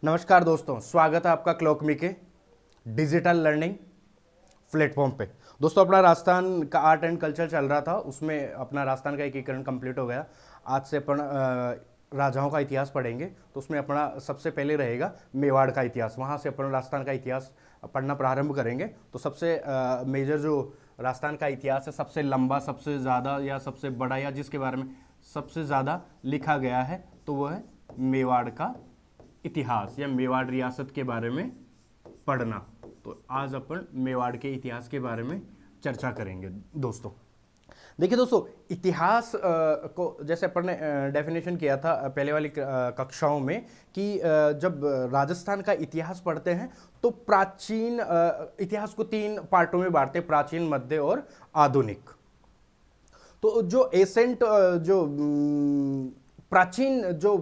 नमस्कार दोस्तों, स्वागत है आपका क्लॉकमी के डिजिटल लर्निंग प्लेटफॉर्म पे। दोस्तों, अपना राजस्थान का आर्ट एंड कल्चर चल रहा था, उसमें अपना राजस्थान का एकीकरण कंप्लीट हो गया। आज से अपन राजाओं का इतिहास पढ़ेंगे, तो उसमें अपना सबसे पहले रहेगा मेवाड़ का इतिहास। वहाँ से अपन राजस्थान का इतिहास पढ़ना प्रारंभ करेंगे। तो सबसे मेजर जो राजस्थान का इतिहास है, सबसे लंबा, सबसे ज़्यादा या सबसे बड़ा, या जिसके बारे में सबसे ज़्यादा लिखा गया है, तो वो है मेवाड़ का इतिहास या मेवाड़ रियासत के बारे में पढ़ना। तो आज अपन मेवाड़ के इतिहास के बारे में चर्चा करेंगे। दोस्तों देखिए दोस्तों, इतिहास को जैसे अपन ने डेफिनेशन किया था पहले वाली कक्षाओं में कि जब राजस्थान का इतिहास पढ़ते हैं तो प्राचीन इतिहास को तीन पार्टों में बांटते हैं: प्राचीन, मध्य और आधुनिक। तो जो एसेंट जो प्राचीन जो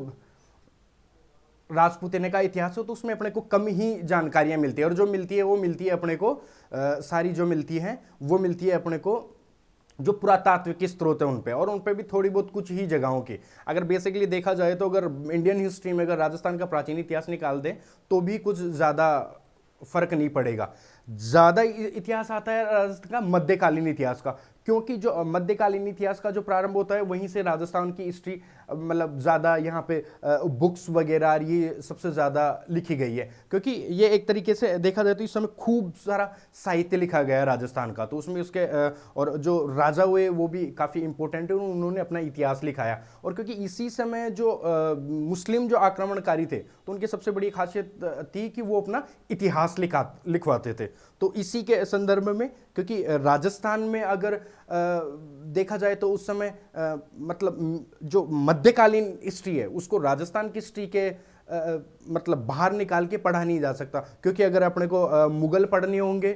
राजपूताना का इतिहास हो, तो उसमें अपने को कम ही जानकारियां मिलती है, और जो मिलती है वो मिलती है अपने को सारी जो मिलती है वो मिलती है अपने को जो पुरातात्विक स्रोत है उन पे, और उन पे भी थोड़ी बहुत कुछ ही जगहों की। अगर बेसिकली देखा जाए तो अगर इंडियन हिस्ट्री में अगर राजस्थान का प्राचीन इतिहास निकाल दें तो भी कुछ ज़्यादा फर्क नहीं पड़ेगा। ज़्यादा इतिहास आता है राजस्थान का मध्यकालीन इतिहास का, क्योंकि जो मध्यकालीन इतिहास का जो प्रारंभ होता है वहीं से राजस्थान की हिस्ट्री मतलब ज़्यादा यहाँ पे बुक्स वगैरह ये सबसे ज़्यादा लिखी गई है, क्योंकि ये एक तरीके से देखा जाए तो इस समय खूब सारा साहित्य लिखा गया है राजस्थान का। तो उसमें उसके और जो राजा हुए वो भी काफ़ी इंपॉर्टेंट है, उन्होंने अपना इतिहास लिखाया। और क्योंकि इसी समय जो मुस्लिम जो आक्रमणकारी थे, तो उनकी सबसे बड़ी खासियत थी कि वो अपना इतिहास लिखवाते थे। तो इसी के संदर्भ में, क्योंकि राजस्थान में अगर देखा जाए तो उस समय मतलब जो मध्यकालीन हिस्ट्री है उसको राजस्थान की हिस्ट्री के मतलब बाहर निकाल के पढ़ा नहीं जा सकता, क्योंकि अगर अपने को मुगल पढ़ने होंगे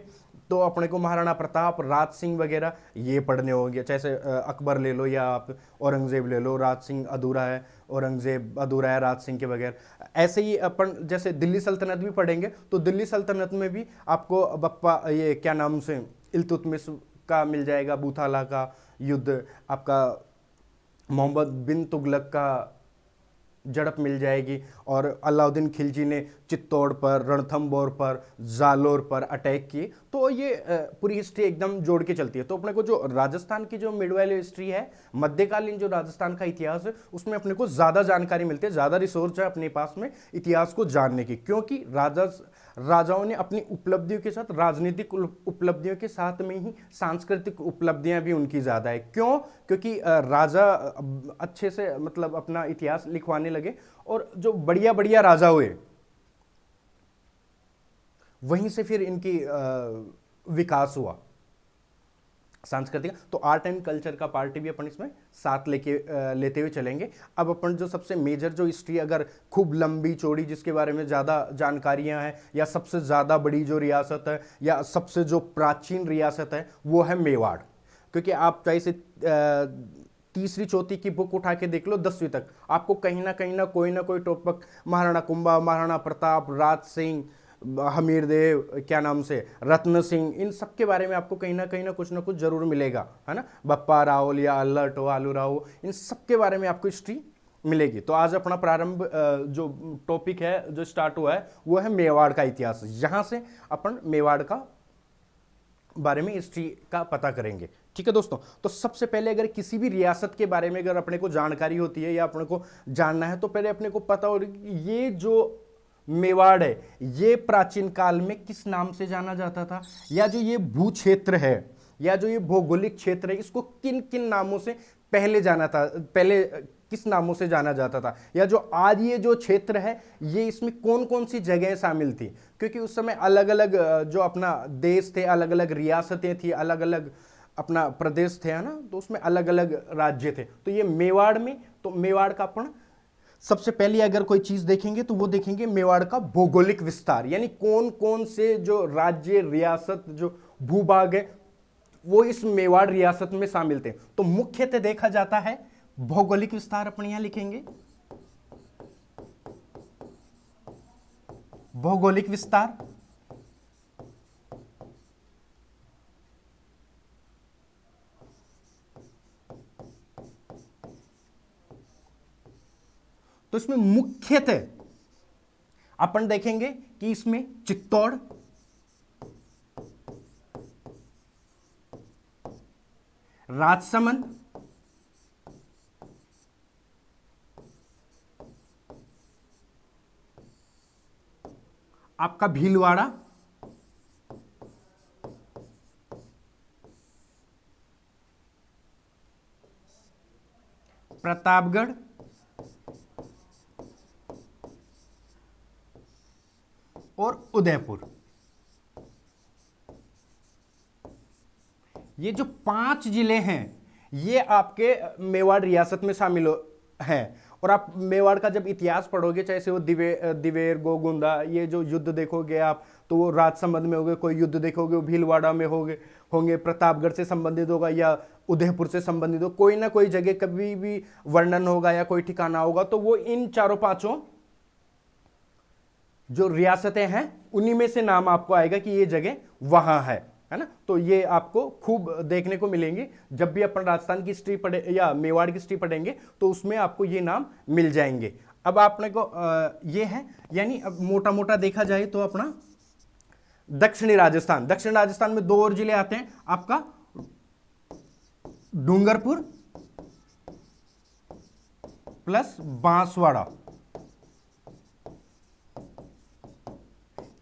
तो अपने को महाराणा प्रताप, राज सिंह वगैरह ये पढ़ने होंगे। जैसे अकबर ले लो या आप औरंगजेब ले लो, राज सिंह अधूरा है, औरंगजेब अधूरा है राज सिंह के बगैर। ऐसे ही अपन जैसे दिल्ली सल्तनत भी पढ़ेंगे तो दिल्ली सल्तनत में भी आपको बप्पा ये क्या नाम से इल्तुतमिश का मिल जाएगा, बूथाला का युद्ध, आपका मोहम्मद बिन तुगलक का झड़प मिल जाएगी, और अलाउद्दीन खिलजी ने चित्तौड़ पर, रणथंबोर पर, जालोर पर अटैक किए। तो ये पूरी हिस्ट्री एकदम जोड़ के चलती है। तो अपने को जो राजस्थान की जो मिडवाइल हिस्ट्री है, मध्यकालीन जो राजस्थान का इतिहास है, उसमें अपने को ज़्यादा जानकारी मिलती है, ज़्यादा रिसोर्स है अपने पास में इतिहास को जानने की, क्योंकि राजाओं ने अपनी उपलब्धियों के साथ, राजनीतिक उपलब्धियों के साथ में ही सांस्कृतिक उपलब्धियां भी उनकी ज़्यादा है। क्यों? क्योंकि राजा अच्छे से मतलब अपना इतिहास लिखवाने लगे, और जो बढ़िया बढ़िया राजा हुए वहीं से फिर इनकी विकास हुआ सांस्कृतिक। तो आर्ट एंड कल्चर का पार्ट भी अपन इसमें साथ लेते हुए चलेंगे। अब अपन जो सबसे मेजर जो हिस्ट्री, अगर खूब लंबी चौड़ी जिसके बारे में ज़्यादा जानकारियां हैं, या सबसे ज़्यादा बड़ी जो रियासत है या सबसे जो प्राचीन रियासत है, वो है मेवाड़। क्योंकि आप चाहे से तीसरी चौथी की बुक उठा के देख लो 10वीं तक, आपको कहीं ना कोई टॉपिक महाराणा कुंभा, महाराणा प्रताप, राज सिंह, हमीर देव, क्या नाम से रत्न सिंह, इन सब के बारे में आपको कहीं ना कुछ जरूर मिलेगा, है ना। बप्पा राव या अल्लट हो, आलू राव, इन सब के बारे में आपको हिस्ट्री मिलेगी। तो आज अपना प्रारंभ जो टॉपिक है जो स्टार्ट हुआ है वो है मेवाड़ का इतिहास। यहां से अपन मेवाड़ का बारे में हिस्ट्री का पता करेंगे। ठीक है दोस्तों, तो सबसे पहले अगर किसी भी रियासत के बारे में अगर अपने को जानकारी होती है या अपने को जानना है, तो पहले अपने को पता हो ये जो मेवाड़ है ये प्राचीन काल में किस नाम से जाना जाता था, या जो ये भू क्षेत्र है या जो ये भौगोलिक क्षेत्र है इसको किन किन नामों से पहले जाना था, पहले किस नामों से जाना जाता था, या जो आज ये जो क्षेत्र है ये इसमें कौन कौन सी जगहें शामिल थी। क्योंकि उस समय अलग अलग जो अपना देश थे, अलग अलग रियासतें थी, अलग अलग अपना प्रदेश थे, है ना। तो उसमें अलग अलग राज्य थे। तो ये मेवाड़ में, तो मेवाड़ का अपन सबसे पहले अगर कोई चीज देखेंगे तो वो देखेंगे मेवाड़ का भौगोलिक विस्तार, यानी कौन कौन से जो राज्य, रियासत, जो भूभाग है वो इस मेवाड़ रियासत में शामिल थे। तो मुख्यतः देखा जाता है भौगोलिक विस्तार अपन यहां लिखेंगे, भौगोलिक विस्तार। तो इसमें मुख्यतः अपन देखेंगे कि इसमें चित्तौड़, राजसमंद, आपका भीलवाड़ा, प्रतापगढ़ और उदयपुर। ये जो 5 जिले हैं ये आपके मेवाड़ रियासत में शामिल हैं। और आप मेवाड़ का जब इतिहास पढ़ोगे, चाहे से वो दिवेर गोगुंदा, ये जो युद्ध देखोगे आप, तो वो राजसमंद में होंगे, कोई युद्ध देखोगे वो भीलवाड़ा में होंगे, प्रतापगढ़ से संबंधित होगा या उदयपुर से संबंधित हो, कोई ना कोई जगह कभी भी वर्णन होगा या कोई ठिकाना होगा, तो वो इन चारों पांचों जो रियासतें हैं उन्हीं में से नाम आपको आएगा कि ये जगह वहां है ना। तो ये आपको खूब देखने को मिलेंगे जब भी अपन राजस्थान की हिस्ट्री पढ़े या मेवाड़ की हिस्ट्री पढ़ेंगे, तो उसमें आपको ये नाम मिल जाएंगे। अब आपने को ये है, यानी अब मोटा मोटा देखा जाए तो अपना दक्षिणी राजस्थान में 2 और जिले आते हैं, आपका डूंगरपुर प्लस बांसवाड़ा।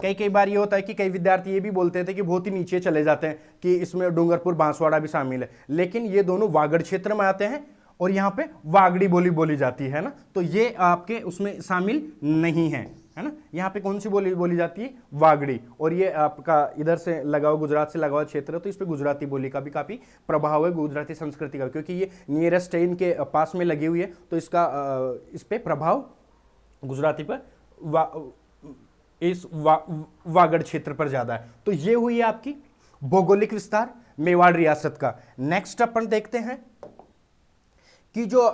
कई बार ये होता है कि कई विद्यार्थी ये भी बोलते थे कि बहुत ही नीचे चले जाते हैं कि इसमें डूंगरपुर बांसवाड़ा भी शामिल है, लेकिन ये दोनों वागड़ क्षेत्र में आते हैं और यहां पे वागड़ी बोली बोली जाती है ना, तो ये आपके उसमें शामिल नहीं है ना। यहाँ पे कौन सी बोली बोली जाती है? वागड़ी। और ये आपका इधर से लगा हुआ, गुजरात से लगा हुआ क्षेत्र है, तो इस पे गुजराती बोली का भी काफी प्रभाव है, गुजराती संस्कृति का, क्योंकि ये नियरेस्ट है इनके पास में लगी हुई है, तो इसका इस पे प्रभाव गुजराती पर इस वागड़ क्षेत्र पर ज्यादा है। तो ये हुई आपकी भौगोलिक विस्तार मेवाड़ रियासत का। नेक्स्ट अपन देखते हैं कि जो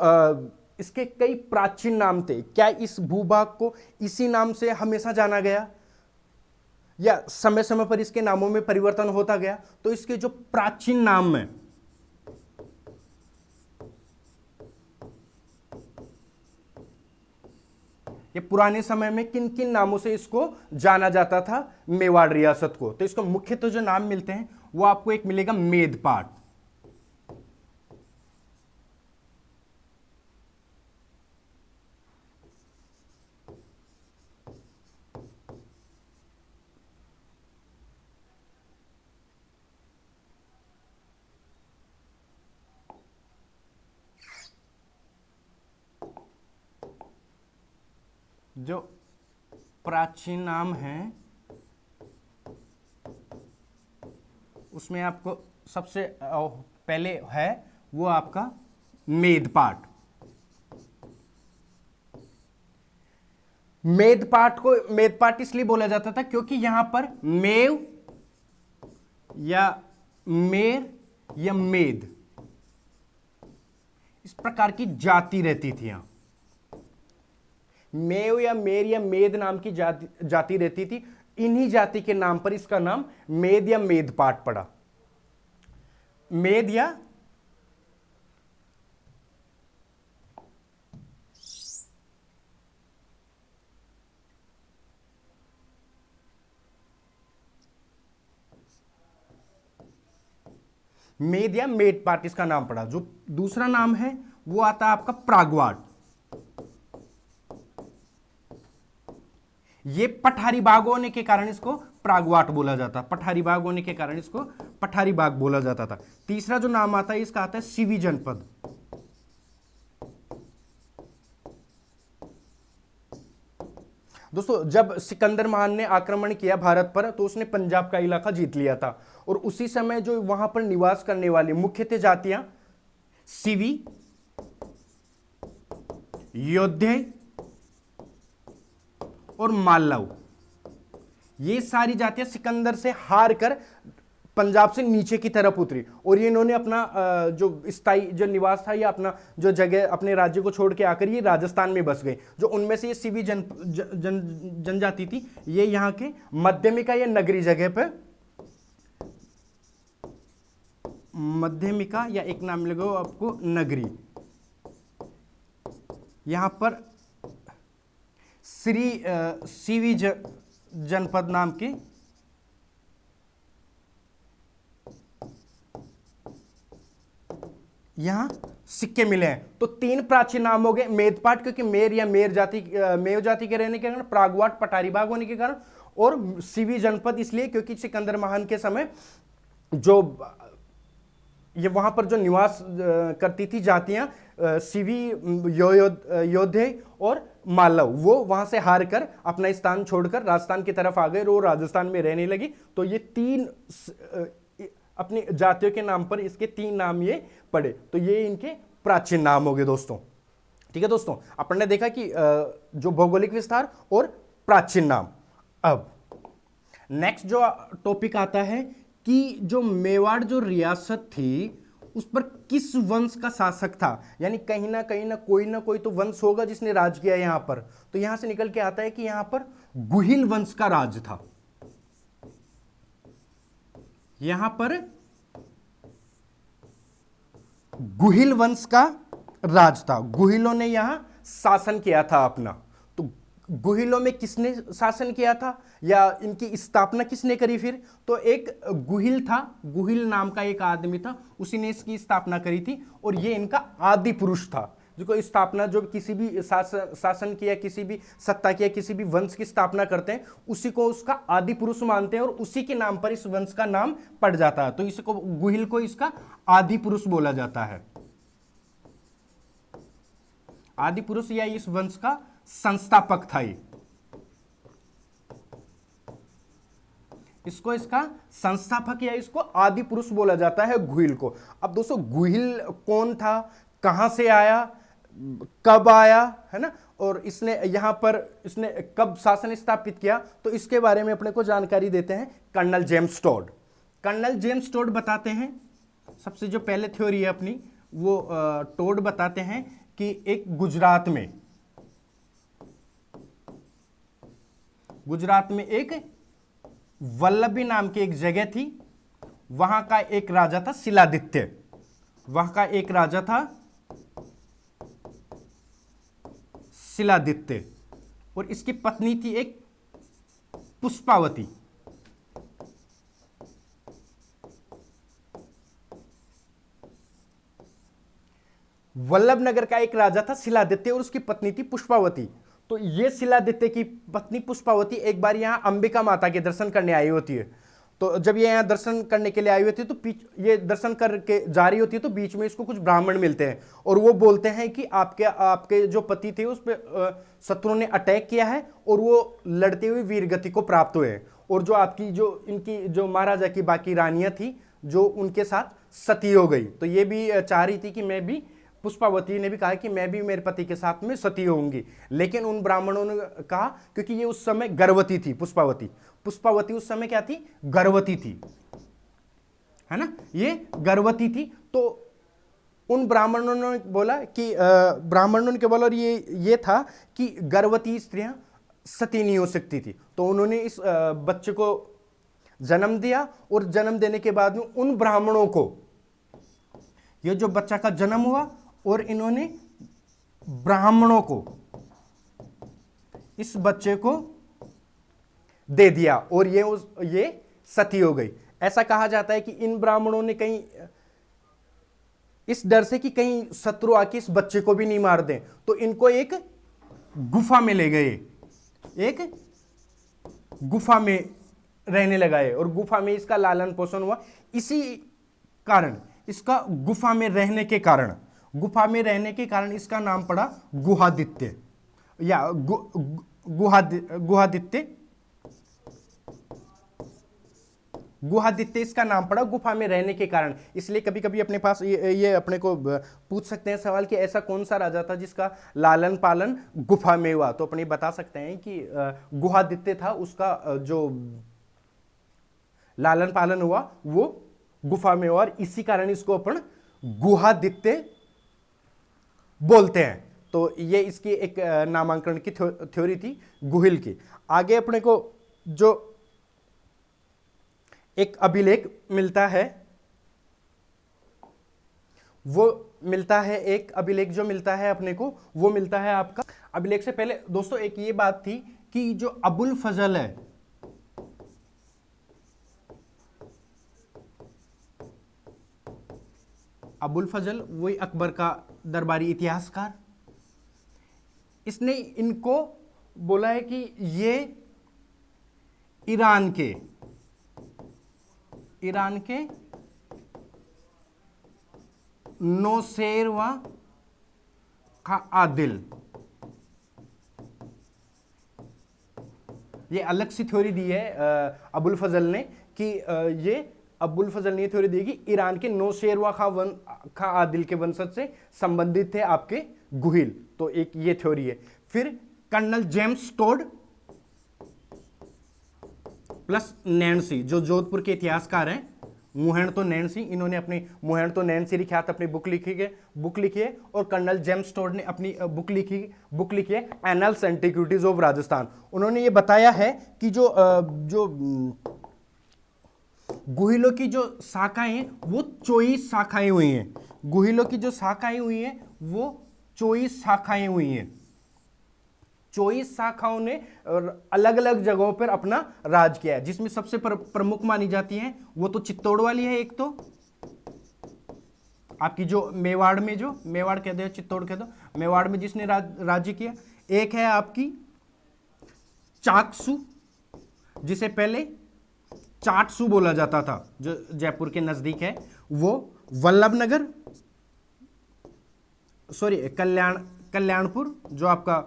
इसके कई प्राचीन नाम थे, क्या इस भूभाग को इसी नाम से हमेशा जाना गया या समय समय पर इसके नामों में परिवर्तन होता गया? तो इसके जो प्राचीन नाम है, ये पुराने समय में किन किन नामों से इसको जाना जाता था मेवाड़ रियासत को? तो इसको मुख्य तो जो नाम मिलते हैं वो आपको एक मिलेगा मेदपाट, जो प्राचीन नाम है उसमें आपको सबसे पहले है वो आपका मेदपाट। मेदपाट इसलिए बोला जाता था क्योंकि यहां पर मेव या मेर या मेद इस प्रकार की जाति रहती थी। यहां मेव या मेर या मेद नाम की जाति रहती थी। इन्हीं जाति के नाम पर इसका नाम मेद या मेदपाट पड़ा। मेद या मेदपाट इसका नाम पड़ा। जो दूसरा नाम है वो आता है आपका प्रागवाट। ये पठारी बाग होने के कारण इसको प्रागवाट बोला जाता, पठारी बाग होने के कारण इसको पठारी बाग बोला जाता था। तीसरा जो नाम आता है इसका आता है सिवी जनपद। दोस्तों, जब सिकंदर महान ने आक्रमण किया भारत पर तो उसने पंजाब का इलाका जीत लिया था, और उसी समय जो वहां पर निवास करने वाली मुख्यतः जातियां सिवी, योद्धे और मालव, ये सारी जातियां सिकंदर से हार कर पंजाब से नीचे की तरफ उतरी, और ये इन्होंने अपना जो स्थायी जो निवास था या अपना जो जगह अपने राज्य को छोड़ के आकर ये राजस्थान में बस गए। जो उनमें से ये सिवी जनजाति थी, ये यहाँ के मध्यमिका या नगरी जगह पे, मध्यमिका या एक नाम लगा आपको नगरी, यहां पर सीवी जनपद नाम की यहां सिक्के मिले हैं। तो 3 प्राचीन नाम हो गए, मेदपाट क्योंकि मेर या मेर जाति मेव जाति के रहने के कारण, प्रागवाट पटारी बाग होने के कारण, और सीवी जनपद इसलिए क्योंकि सिकंदर महान के समय जो ये वहां पर जो निवास करती थी जातियां सीवी, योद्धे और मालव, वो वहां से हार कर अपना स्थान छोड़कर राजस्थान की तरफ आ गए और राजस्थान में रहने लगी। तो ये 3 अपनी जातियों के नाम पर इसके 3 नाम ये पड़े। तो ये इनके प्राचीन नाम हो गए दोस्तों। ठीक है दोस्तों, अपन ने देखा कि जो भौगोलिक विस्तार और प्राचीन नाम। अब नेक्स्ट जो टॉपिक आता है कि जो मेवाड़ जो रियासत थी उस पर किस वंश का शासक था, यानी कहीं ना कोई तो वंश होगा जिसने राज किया यहां पर। तो यहां से निकल के आता है कि यहां पर गुहिल वंश का राज था। यहां पर गुहिल वंश का राज था, गुहिलों ने यहां शासन किया था अपना। तो गुहिलों में किसने शासन किया था या इनकी स्थापना किसने करी फिर? तो एक गुहिल था, गुहिल नाम का एक आदमी था, उसी ने इसकी स्थापना करी थी। और ये इनका आदि पुरुष था, जो स्थापना जो किसी भी शासन किया, किसी भी सत्ता किया, किसी भी वंश की स्थापना करते हैं, उसी को उसका आदि पुरुष मानते हैं और उसी के नाम पर इस वंश का नाम पड़ जाता है। तो इसको गुहिल को इसका आदि पुरुष बोला जाता है। आदि पुरुष या इस वंश का संस्थापक था ये, इसको इसका संस्थापक या इसको आदि पुरुष बोला जाता है गुहिल को। अब दोस्तों गुहिल कौन था, कहां से आया, कब आया, है ना, और इसने यहां पर इसने कब शासन स्थापित किया, तो इसके बारे में अपने को जानकारी देते हैं colonel James Tod. Colonel James Tod बताते हैं, सबसे जो पहले थ्योरी है अपनी वो टोड बताते हैं कि एक गुजरात में एक वल्लभी नाम की एक जगह थी, वहां का एक राजा था शिलादित्य, वहां का एक राजा था शिलादित्य, और इसकी पत्नी थी एक पुष्पावती। वल्लभनगर का एक राजा था शिलादित्य और उसकी पत्नी थी पुष्पावती। तो ये शिलादित्य की पत्नी पुष्पावती एक बार यहां अंबिका माता के दर्शन करने आई होती है। तो जब ये यहाँ दर्शन करने के लिए आई होती है तो ये दर्शन करके जा रही होती है, तो बीच में इसको कुछ ब्राह्मण मिलते हैं और वो बोलते हैं कि आपके जो पति थे उस पर शत्रुओं ने अटैक किया है और वो लड़ते हुए वीरगति को प्राप्त हुए हैं, और जो आपकी जो इनकी जो महाराजा की बाकी रानियां थी जो उनके साथ सती हो गई। तो ये भी चाह रही थी कि मैं भी, पुष्पावती ने भी कहा कि मैं भी मेरे पति के साथ में सती होंगी, लेकिन उन ब्राह्मणों ने कहा, क्योंकि ये उस समय गर्भवती थी, पुष्पावती उस समय क्या थी, गर्भवती थी, है ना, ये गर्भवती थी। तो उन ब्राह्मणों ने बोला कि और ये था कि गर्भवती स्त्रियां सती नहीं हो सकती थी। तो उन्होंने इस बच्चे को जन्म दिया और जन्म देने के बाद में उन ब्राह्मणों को ये जो बच्चा का जन्म हुआ और इन्होंने ब्राह्मणों को इस बच्चे को दे दिया और ये सती हो गई। ऐसा कहा जाता है कि इन ब्राह्मणों ने कहीं इस डर से कि कहीं शत्रु आके इस बच्चे को भी नहीं मार दें, तो इनको एक गुफा में ले गए, एक गुफा में रहने लगाए और गुफा में इसका लालन पोषण हुआ। इसी कारण इसका गुफा में रहने के कारण इसका नाम पड़ा गुहादित्य या गुहादित्य इसका नाम पड़ा गुफा में रहने के कारण। इसलिए कभी कभी अपने पास ये अपने को पूछ सकते हैं सवाल कि ऐसा कौन सा राजा था जिसका लालन पालन गुफा में हुआ, तो अपने बता सकते हैं कि गुहादित्य था, उसका जो लालन पालन हुआ वो गुफा में हुआ और इसी कारण इसको अपन गुहादित्य बोलते हैं। तो ये इसकी एक नामांकन की थ्योरी थी गुहिल की। आगे अपने को जो एक अभिलेख मिलता है वो मिलता है, एक अभिलेख जो मिलता है अपने को वो मिलता है आपका। अभिलेख से पहले दोस्तों एक ये बात थी कि जो अबुल फजल है, अबुल फजल वही अकबर का दरबारी इतिहासकार, इसने इनको बोला है कि ये ईरान के नौशेरवा का आदिल, ये अलग सी थ्योरी दी है अबुल फजल ने कि ये अबुल फजल ने थ्योरी दी कि ईरान के नौशेरवा खा आदिल के वंशज से संबंधित थे आपके गुहिल, तो एक ये थ्योरी है। फिर colonel James Tod plus Nancy, जो जोधपुर के इतिहासकार हैं, मुहैण तो नैन्सी, इन्होंने अपनी मुहैण तो नैन्सी लिख्यात अपनी बुक लिखी है। और कर्नल जेम्स टोड ने अपनी बुक लिखी है एनल्स एंटिक्विटीज ऑफ राजस्थान। उन्होंने ये बताया है कि जो गुहिलों की जो शाखाएं हैं वो 24 शाखाएं हुई हैं। गुहिलों की जो शाखाएं हुई हैं वो 24 शाखाएं हुई हैं। 24 शाखाओं ने अलग अलग जगहों पर अपना राज किया है, जिसमें सबसे प्रमुख मानी जाती हैं वो तो चित्तौड़ वाली है। एक तो आपकी जो मेवाड़ में, जो मेवाड़ कह दो चित्तौड़ कह दो, मेवाड़ में जिसने राज्य किया। एक है आपकी चाकसू, जिसे पहले चाटसू बोला जाता था, जो जयपुर के नजदीक है। वो वल्लभनगर, सॉरी कल्याणपुर जो आपका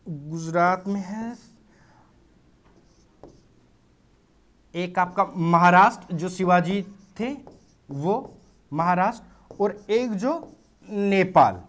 गुजरात में है। एक आपका महाराष्ट्र, जो शिवाजी थे वो महाराष्ट्र, और एक जो नेपाल।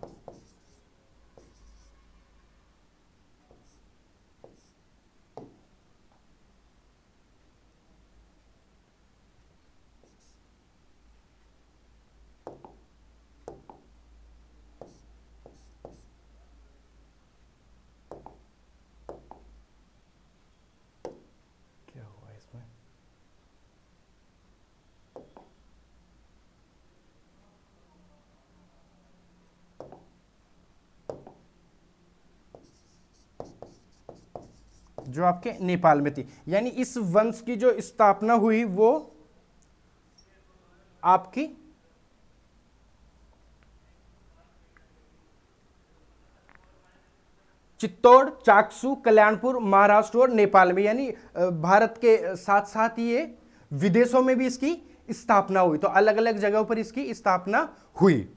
जो आपके नेपाल में थी, यानी इस वंश की जो स्थापना हुई वो आपकी चित्तौड़, चाकसू, कल्याणपुर, महाराष्ट्र और नेपाल में, यानी भारत के साथ साथ ये विदेशों में भी इसकी स्थापना हुई। तो अलग अलग जगहों पर इसकी स्थापना हुई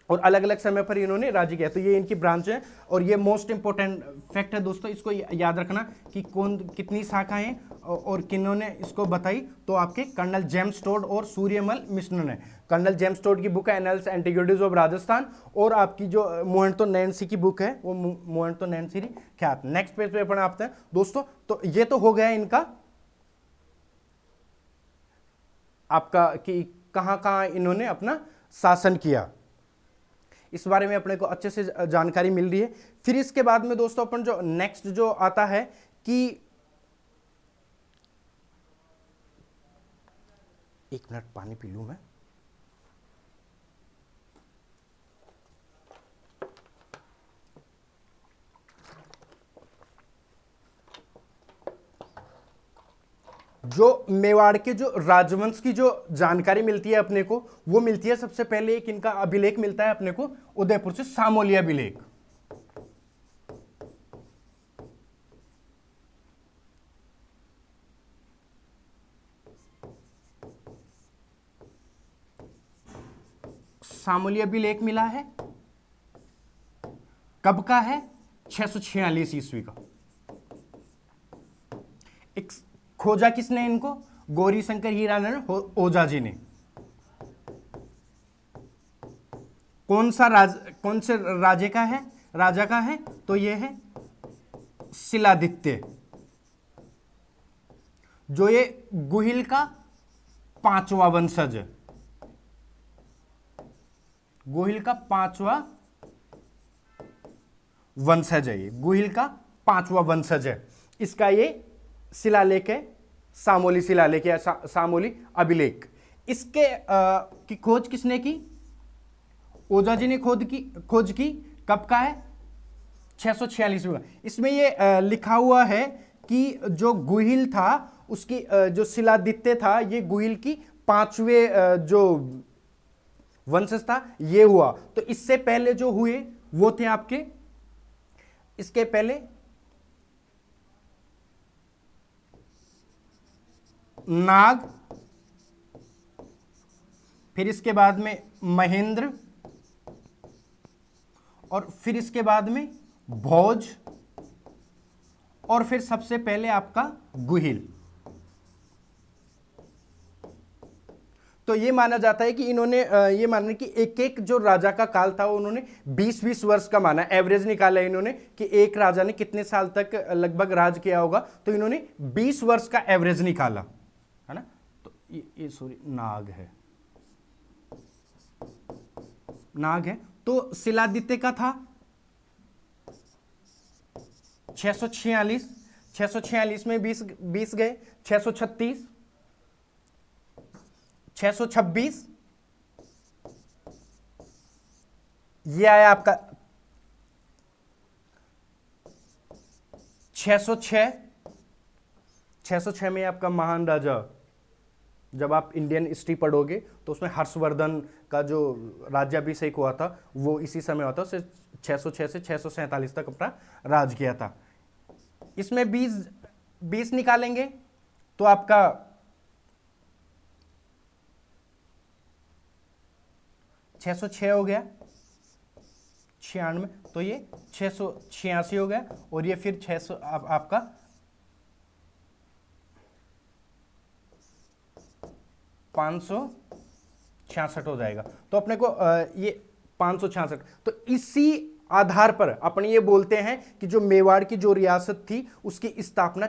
और अलग अलग समय पर इन्होंने राज्य किया। तो ये इनकी ब्रांच है और ये मोस्ट इंपोर्टेंट फैक्ट है दोस्तों, इसको याद रखना कि कौन कितनी शाखाएं और किन्होंने इसको बताई। तो आपके कर्नल जेम्स टोड और सूर्यमल मिश्र ने। कर्नल जेम्स टोड की बुक है एनल्स एंटिक्विटीज ऑफ राजस्थान, और आपकी जो मुहैण तो नैन्सी की बुक है वो मुहैण तो नैन्सी ख्यात। नेक्स्ट पेज पे अपन आते हैं दोस्तों। तो ये तो हो गया इनका आपका कि कहां कहां इन्होंने अपना शासन किया, इस बारे में अपने को अच्छे से जानकारी मिल रही है। फिर इसके बाद में दोस्तों अपन जो नेक्स्ट जो आता है कि एक मिनट पानी पी लूं मैं। जो मेवाड़ के जो राजवंश की जो जानकारी मिलती है अपने को, वो मिलती है सबसे पहले एक इनका अभिलेख मिलता है अपने को उदयपुर से, सामोली अभिलेख। सामोली अभिलेख मिला है, कब का है? 646 ईस्वी का। एक खोजा किसने इनको? गौरी शंकर हीरानंद ओझा जी ने। कौन से राजे का है, राजा का है? तो ये है शिलादित्य, जो ये गुहिल का 5वां वंशज है। गुहिल का 5वां वंशज है, ये गुहिल का 5वां वंशज है। इसका ये शिलालेख है सामोली शिलालेख या सामोली अभिलेख। इसके की खोज किसने की? ओझा जी ने खोज की। कब का है? 646 में। इसमें ये लिखा हुआ है कि जो गुहिल था उसकी जो शिलादित्य था, ये गुहिल की 5वें जो वंशज था ये हुआ। तो इससे पहले जो हुए वो थे आपके, इसके पहले नाग, फिर इसके बाद में महेंद्र, और फिर इसके बाद में भोज, और फिर सबसे पहले आपका गुहिल। तो ये माना जाता है कि इन्होंने ये माना कि एक एक जो राजा का काल था वो उन्होंने 20-20 वर्ष का माना, एवरेज निकाला इन्होंने कि एक राजा ने कितने साल तक लगभग राज किया होगा। तो इन्होंने 20 वर्ष का एवरेज निकाला, है ना। तो ये सॉरी नाग है। तो शिलादित्य का था 646, 646 में 20 गए, 636, 626, ये आया आपका 606, 606 में आपका महान राजा, जब आप इंडियन हिस्ट्री पढ़ोगे तो उसमें हर्षवर्धन का जो राज्याभिषेक हुआ था वो इसी समय हुआ था। उसे 606 से 647 तक अपना राज किया था। इसमें 20 निकालेंगे तो आपका 606 हो गया, 96, तो ये 686 हो गया, और ये फिर 600 आपका 566 हो जाएगा। तो अपने को ये 566, तो इसी आधार पर अपन ये बोलते हैं कि जो मेवाड़ की जो रियासत थी उसकी स्थापना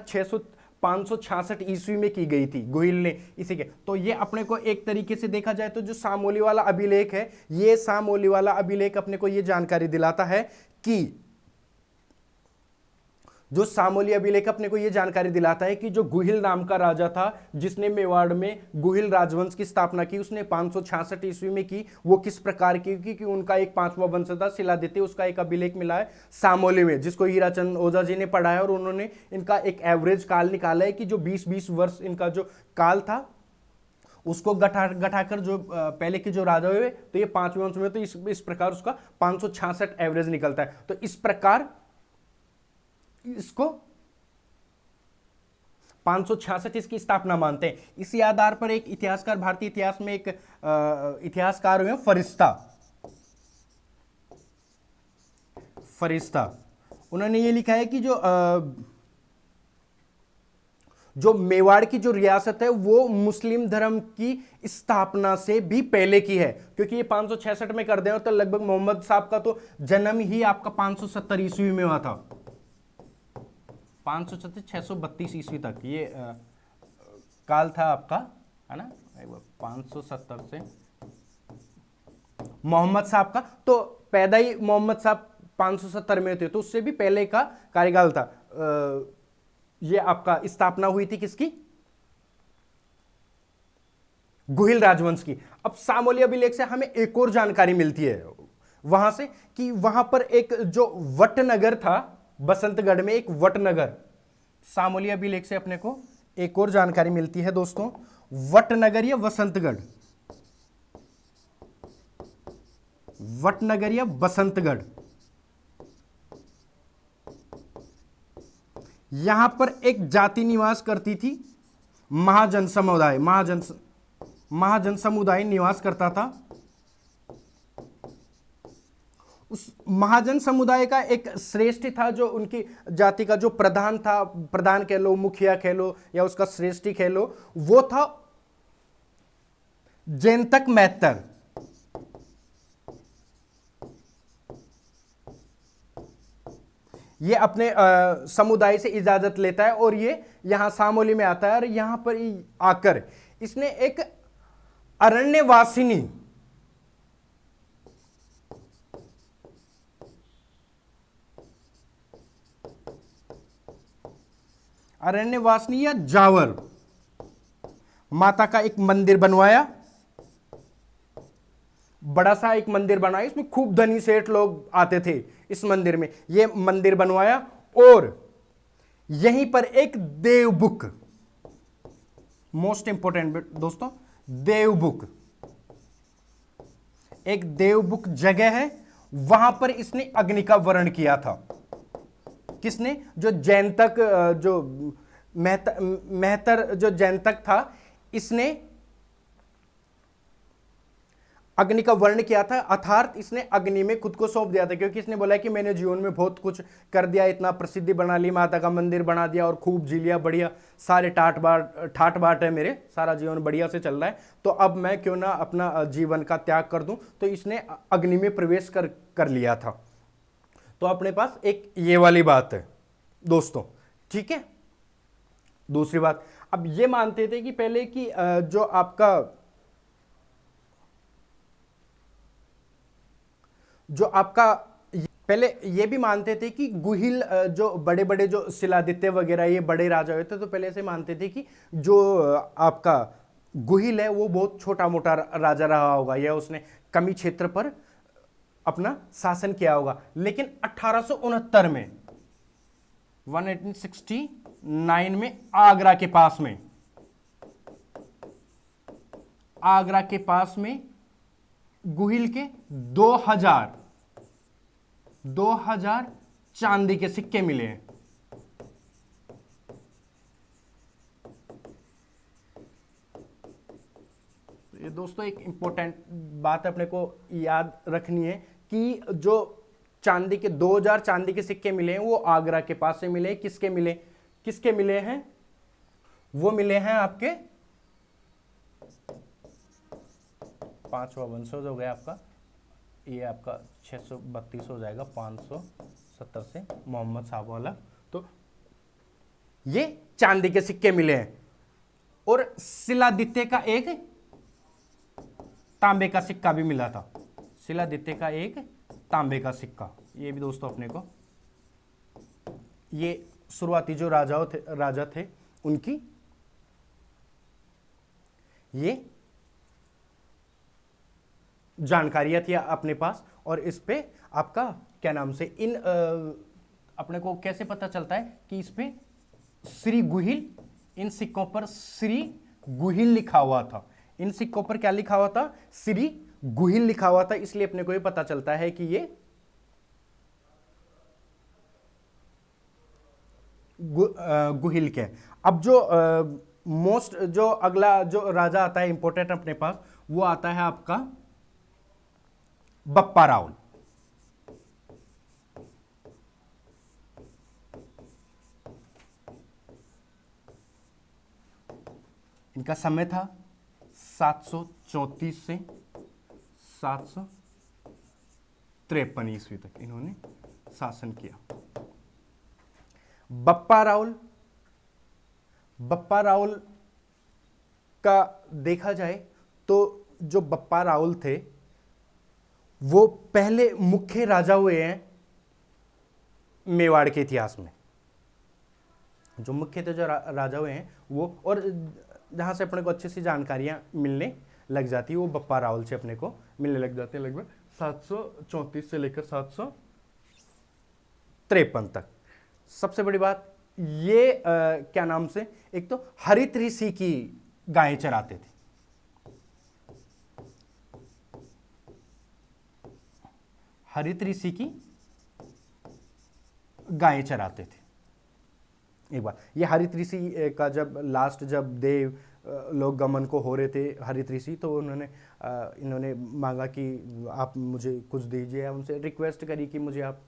566 ईस्वी में की गई थी गुहिल ने, इसी के। तो ये अपने को एक तरीके से देखा जाए तो जो सामोली वाला अभिलेख है, ये सामोली वाला अभिलेख अपने को ये जानकारी दिलाता है कि जो सामोली अभिलेख अपने को यह जानकारी दिलाता है कि जो गुहिल नाम का राजा था जिसने मेवाड़ में गुहिल राजवंश की स्थापना की, उसने 566 ईस्वी में की। वो किस प्रकार की? कि उनका एक 5वां वंश था शिलादित्य, उसका एक अभिलेख मिला है सामोली में, जिसको हीराचंद ओझा जी ने पढ़ा है, और उन्होंने इनका एक एवरेज काल निकाला है कि जो 20-20 वर्ष इनका जो काल था उसको घटाकर जो पहले के जो राजा हुए तो ये 5वें वंश में, तो इस प्रकार उसका 566 एवरेज निकलता है। तो इस प्रकार इसको 566 इसकी स्थापना मानते हैं। इसी आधार पर एक इतिहासकार, भारतीय इतिहास में एक इतिहासकार हुए फरिश्ता, उन्होंने ये लिखा है कि जो मेवाड़ की जो रियासत है वो मुस्लिम धर्म की स्थापना से भी पहले की है, क्योंकि ये 566 में कर दें तो लगभग मोहम्मद साहब का तो जन्म ही आपका 570 ईस्वी में हुआ था, 536 632 ईस्वी तक ये काल था आपका, है ना। 570 से मोहम्मद साहब का तो पैदा ही मोहम्मद साहब 570 में थे, तो उससे भी पहले का कार्यकाल था। ये आपका स्थापना हुई थी किसकी? गुहिल राजवंश की। अब सामोली अभिलेख से हमें एक और जानकारी मिलती है वहां से कि वहां पर एक जो वटनगर था, बसंतगढ़ में एक वटनगर, सामोली अभिलेख से अपने को एक और जानकारी मिलती है दोस्तों, वटनगर या वसंतगढ़, वटनगर या बसंतगढ़, यहां पर एक जाति निवास करती थी, महाजन समुदाय, महाजन समुदाय निवास करता था। उस महाजन समुदाय का एक श्रेष्ठ था, जो उनकी जाति का जो प्रधान था, प्रधान कह लो, मुखिया कह लो, या उसका श्रेष्ठी कह लो, वो था जयंतक मेहतर। ये अपने समुदाय से इजाजत लेता है और ये यहां सामोली में आता है, और यहां पर आकर इसने एक अरण्यवासिनी, अरण्यवासिनी या जावर, माता का एक मंदिर बनवाया, बड़ा सा एक मंदिर बनाया, इसमें खूब धनी सेठ लोग आते थे इस मंदिर में। ये मंदिर बनवाया और यहीं पर एक देवबुक, मोस्ट इंपॉर्टेंट दोस्तों, देवबुक, एक देवबुक जगह है, वहां पर इसने अग्नि का वर्ण किया था। किसने? जो जैनतक, जो मेहतर जो जैनतक था, इसने अग्नि का वर्ण किया था, अर्थात इसने अग्नि में खुद को सौंप दिया था, क्योंकि इसने बोला कि मैंने जीवन में बहुत कुछ कर दिया, इतना प्रसिद्धि बना ली, माता का मंदिर बना दिया और खूब जी लिया, बढ़िया सारे ठाट बाट है मेरे, सारा जीवन बढ़िया से चल रहा है, तो अब मैं क्यों ना अपना जीवन का त्याग कर दूं। तो इसने अग्नि में प्रवेश कर लिया था। तो अपने पास एक ये वाली बात है दोस्तों, ठीक है। दूसरी बात, अब ये मानते थे कि पहले कि जो आपका पहले ये भी मानते थे कि गुहिल, जो बड़े बड़े जो शिलादित्य वगैरह ये बड़े राजा हुए थे, तो पहले से मानते थे कि जो आपका गुहिल है वो बहुत छोटा मोटा राजा रहा होगा, या उसने कमी क्षेत्र पर अपना शासन किया होगा। लेकिन 1869 में 1869 में आगरा के पास में गुहिल के 2000 चांदी के सिक्के मिले हैं। ये दोस्तों एक इंपॉर्टेंट बात अपने को याद रखनी है कि जो चांदी के 2000 चांदी के सिक्के मिले हैं वो आगरा के पास से मिले। किसके मिले हैं? वो मिले हैं आपके, पांचवा वंशज हो गया आपका, ये आपका 632 हो जाएगा 570 से, मोहम्मद साहब वाला। तो ये चांदी के सिक्के मिले हैं और शिलादित्य का एक तांबे का सिक्का भी मिला था। शिलादित्य का एक तांबे का सिक्का, ये भी दोस्तों अपने को, ये शुरुआती जो राजा थे उनकी ये जानकारियां थी अपने पास। और इस पे आपका क्या नाम से इन अपने को कैसे पता चलता है कि इस पे श्री गुहिल, इन सिक्कों पर श्री गुहिल लिखा हुआ था। इन सिक्कों पर क्या लिखा हुआ था? श्री गुहिल लिखा हुआ था। इसलिए अपने को ये पता चलता है कि ये गुहिल के। अब जो मोस्ट जो अगला जो राजा आता है इंपॉर्टेंट अपने पास, वो आता है आपका बप्पा राउल। इनका समय था 734 से 753 ईस्वी तक इन्होंने शासन किया। बप्पा राउल का देखा जाए तो जो बप्पा राउल थे वो पहले मुख्य राजा हुए हैं मेवाड़ के इतिहास में। जो मुख्य थे जो राजा हुए हैं वो, और जहां से अपने को अच्छी सी जानकारियां मिलने लग जाती है वो बप्पा राउल से अपने को मिलने लग जाते हैं, लगभग 734 से लेकर 753 तक। सबसे बड़ी बात ये क्या नाम से, एक तो हरित ऋषि की गायें चराते थे। हरित ऋषि की गायें चराते थे। एक बार ये हरित ऋषि का जब लास्ट जब देव लोग गमन को हो रहे थे हरित ऋषि, तो इन्होंने मांगा कि आप मुझे कुछ दीजिए, उनसे रिक्वेस्ट करी कि मुझे आप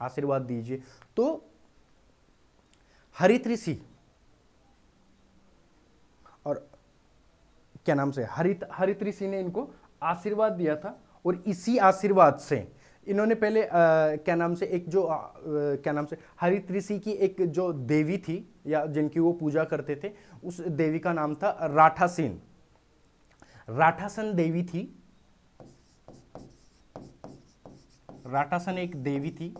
आशीर्वाद दीजिए। तो हरित ऋषि और क्या नाम से हरित ऋषि ने इनको आशीर्वाद दिया था। और इसी आशीर्वाद से इन्होंने पहले क्या नाम से एक जो क्या नाम से हरित ऋषि की एक जो देवी थी या जिनकी वो पूजा करते थे, उस देवी का नाम था राठासन देवी थी। राठासन एक देवी थी,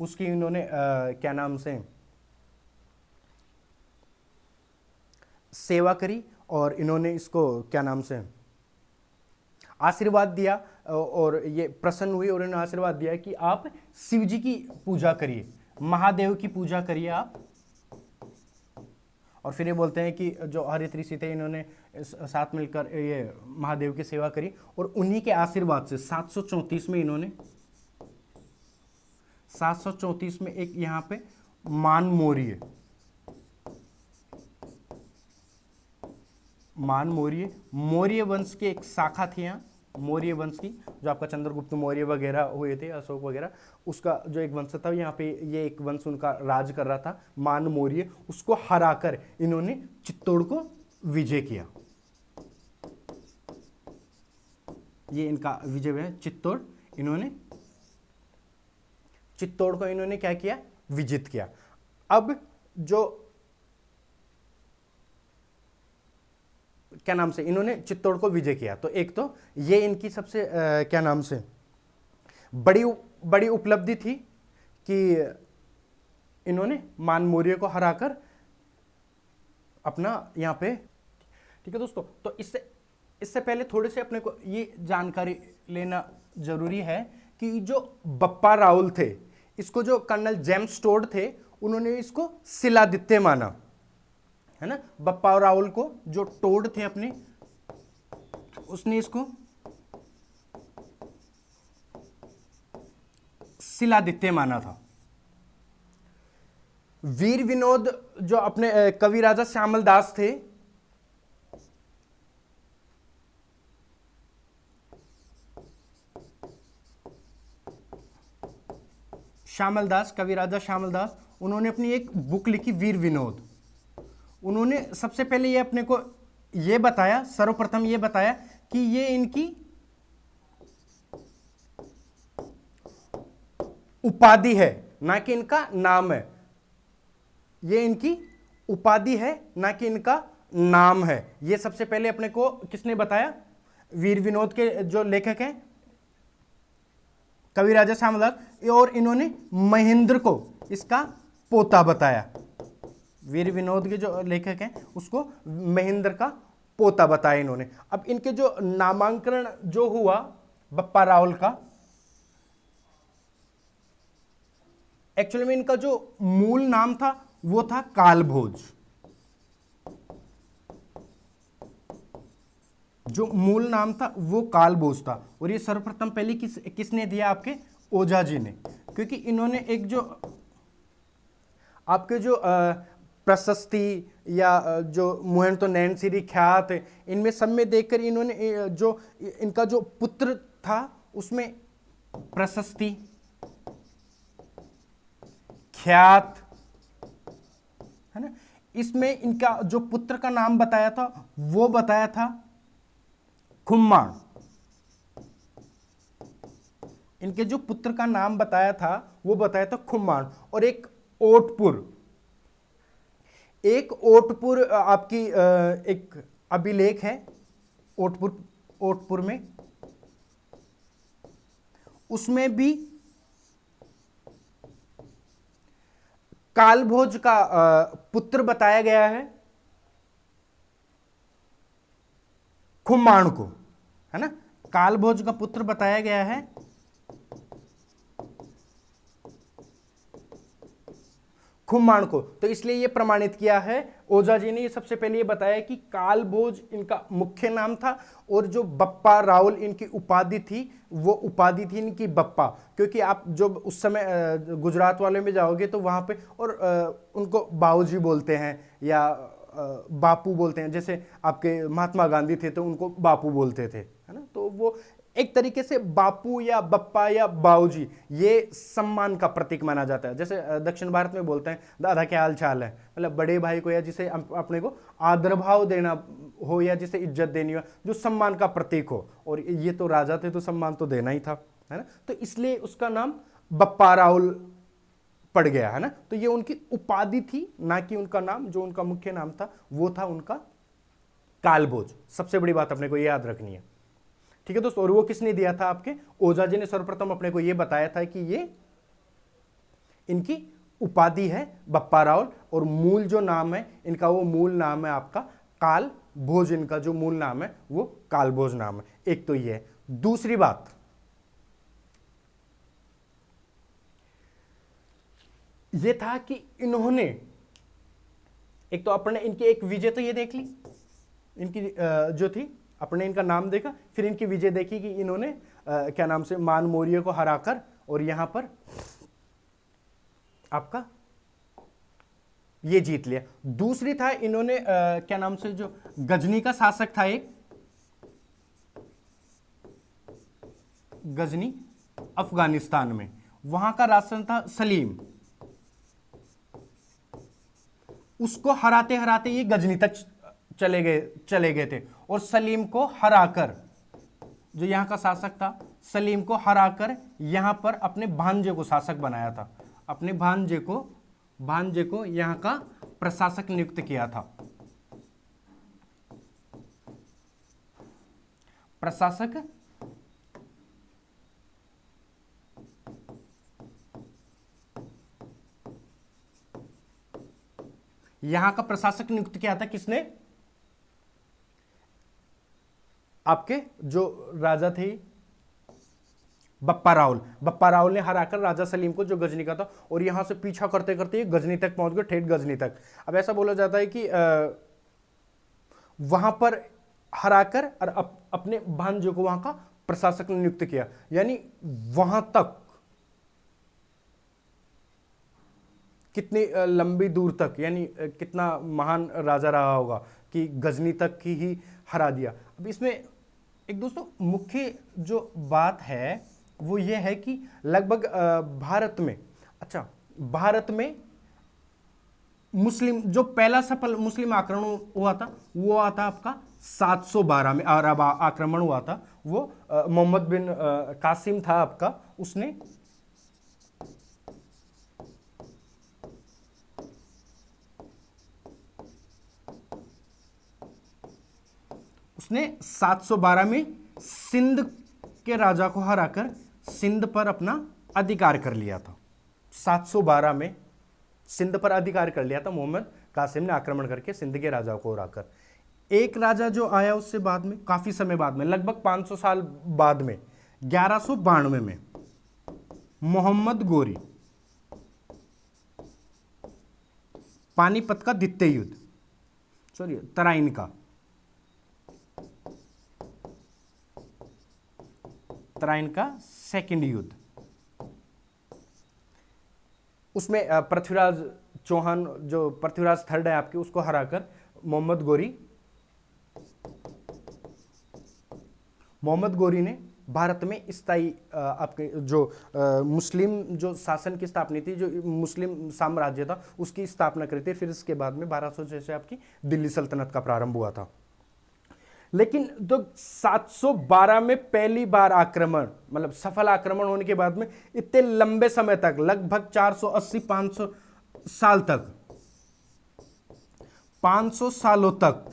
उसकी इन्होंने क्या नाम से सेवा करी और इन्होंने इसको क्या नाम से आशीर्वाद दिया, और ये प्रसन्न हुई और इन्होंने आशीर्वाद दिया कि आप शिव जी की पूजा करिए, महादेव की पूजा करिए आप। और फिर ये बोलते हैं कि जो हरित ऋषि थे इन्होंने साथ मिलकर ये महादेव की सेवा करी, और उन्हीं के आशीर्वाद से 734 में इन्होंने 734 में एक यहां पे मान मौर्य वंश की एक शाखा थी यहाँ, मौर्य वंश की, जो आपका चंद्रगुप्त मौर्य वगैरह हुए थे, अशोक वगैरह, उसका जो एक वंश था यहाँ पे, ये एक वंश उनका राज कर रहा था, मान मौर्य, उसको हराकर इन्होंने चित्तौड़ को विजय किया। ये इनका विजय है चित्तौड़, चित्तौड़ को इन्होंने क्या किया, विजित किया। अब जो क्या नाम से इन्होंने चित्तौड़ को विजय किया, तो एक तो ये इनकी सबसे क्या नाम से बड़ी उपलब्धि थी कि इन्होंने मान मौर्य को हराकर अपना यहाँ पे, ठीक है दोस्तों। तो इससे पहले थोड़े से अपने को ये जानकारी लेना जरूरी है कि जो बप्पा राउल थे, इसको जो कर्नल जेम्स टोड थे उन्होंने इसको शिलादित्य माना, है ना। बप्पा राउल को जो टोड थे अपने, उसने इसको शिलादित्य माना था। वीर विनोद जो अपने कवि राजा श्यामल दास थे, कवि राजा श्यामल दास, उन्होंने अपनी एक बुक लिखी वीर विनोद। उन्होंने सबसे पहले ये अपने को ये बताया, सर्वप्रथम ये बताया कि ये इनकी उपाधि है, ना कि इनका नाम है। ये इनकी उपाधि है, ना कि इनका नाम है। ये सबसे पहले अपने को किसने बताया, वीर विनोद के जो लेखक हैं कवि राजा श्यामल दास, और इन्होंने महेंद्र को इसका पोता बताया। वीर विनोद के जो लेखक हैं उसको महेंद्र का पोता बताया इन्होंने। अब इनके जो नामांकन जो हुआ बप्पा राउल का, एक्चुअली में इनका जो मूल नाम था वो था कालभोज। जो मूल नाम था वो कालभोज था, और ये सर्वप्रथम पहले किसने दिया, आपके ओझा जी ने। क्योंकि इन्होंने एक जो आपके जो प्रशस्ति या जो मुहैन तो नैन सिरी ख्यात, इनमें सब में देखकर इन्होंने जो इनका जो पुत्र था उसमें प्रशस्ति, ख्यात, है ना, इसमें इनका जो पुत्र का नाम बताया था वो बताया था खुम्माण। इनके जो पुत्र का नाम बताया था वो बताया था खुम्माण। और एक ओटपुर आपकी एक अभिलेख है ओटपुर में, उसमें भी कालभोज का पुत्र बताया गया है खुम्माण को, है ना। कालभोज का पुत्र बताया गया है खुम्माण को। तो इसलिए ये प्रमाणित किया है ओझा जी ने। ये सबसे पहले ये बताया कि कालभोज इनका मुख्य नाम था, और जो बप्पा राउल इनकी उपाधि थी वो उपाधि थी इनकी बप्पा। क्योंकि आप जो उस समय गुजरात वाले में जाओगे तो वहां पे और उनको बाऊजी बोलते हैं या बापू बोलते हैं। जैसे आपके महात्मा गांधी थे तो उनको बापू बोलते थे, है ना। तो वो एक तरीके से बापू या बप्पा या बाऊजी ये सम्मान का प्रतीक माना जाता है। जैसे दक्षिण भारत में बोलते हैं दादा क्या हाल चाल है, मतलब बड़े भाई को या जिसे अपने को आदर भाव देना हो या जिसे इज्जत देनी हो, जो सम्मान का प्रतीक हो। और ये तो राजा थे तो सम्मान तो देना ही था, है ना। तो इसलिए उसका नाम बप्पा राउल पड़ गया, है ना। तो ये उनकी उपाधि थी, ना कि उनका नाम। जो उनका मुख्य नाम था वो था उनका कालभोज। सबसे बड़ी बात अपने को याद रखनी है, ठीक है दोस्तों। और वो किसने दिया था, आपके ओझा जी ने सर्वप्रथम अपने को ये बताया था कि ये इनकी उपाधि है बप्पा राउल, और मूल जो नाम है इनका वो मूल नाम है आपका काल भोज इनका जो मूल नाम है वो काल भोज नाम है। एक तो ये है। दूसरी बात, ये था कि इन्होंने, एक तो अपने इनकी एक विजय तो ये देख ली, इनकी जो थी, अपने इनका नाम देखा, फिर इनकी विजय देखी कि इन्होंने क्या नाम से मान मौर्य को हराकर और यहां पर आपका ये जीत लिया। दूसरी था इन्होंने क्या नाम से जो गजनी का शासक था एक, गजनी अफगानिस्तान में, वहां का राष्ट्र था सलीम, उसको हराते हराते ये गजनी तक चले गए थे और सलीम को हराकर, जो यहां का शासक था, सलीम को हराकर यहां पर अपने भांजे को शासक बनाया था, अपने भांजे को यहां का प्रशासक नियुक्त किया था। प्रशासक यहां का प्रशासक नियुक्त किया था किसने? आपके जो राजा थे बप्पा राउल ने हराकर राजा सलीम को, जो गजनी का था, और यहां से पीछा करते करते गजनी तक पहुंच गए, ठेठ गजनी तक। अब ऐसा बोला जाता है कि वहां पर हराकर और अपने भांजे को वहां का प्रशासक ने नियुक्त किया, यानी वहां तक कितनी लंबी दूर तक, यानी कितना महान राजा रहा होगा कि गजनी तक ही हरा दिया। अब इसमें एक दोस्तों मुख्य जो बात है वो ये है कि लगभग भारत में, अच्छा भारत में मुस्लिम जो पहला सफल मुस्लिम आक्रमण हुआ था वो हुआ था आपका 712 में, अरब आक्रमण हुआ था, वो मोहम्मद बिन कासिम था आपका, उसने उसने 712 में सिंध के राजा को हराकर सिंध पर अपना अधिकार कर लिया था। 712 में सिंध पर अधिकार कर लिया था मोहम्मद कासिम ने, आक्रमण करके सिंध के राजा को हराकर। एक राजा जो आया उससे बाद में, काफी समय बाद में, लगभग 500 साल बाद में, 1192 में मोहम्मद गोरी, पानीपत का द्वितीय युद्ध, सॉरी तराइन का सेकंड युद्ध, उसमें पृथ्वीराज चौहान, जो पृथ्वीराज थर्ड है आपके, उसको हराकर मोहम्मद गोरी ने भारत में स्थायी आपके जो मुस्लिम जो शासन की स्थापना थी, जो मुस्लिम साम्राज्य था उसकी स्थापना करी थी। फिर इसके बाद में 1206 से आपकी दिल्ली सल्तनत का प्रारंभ हुआ था। लेकिन जो 712 में पहली बार आक्रमण, मतलब सफल आक्रमण होने के बाद में इतने लंबे समय तक, लगभग 480-500 साल तक, 500 सालों तक,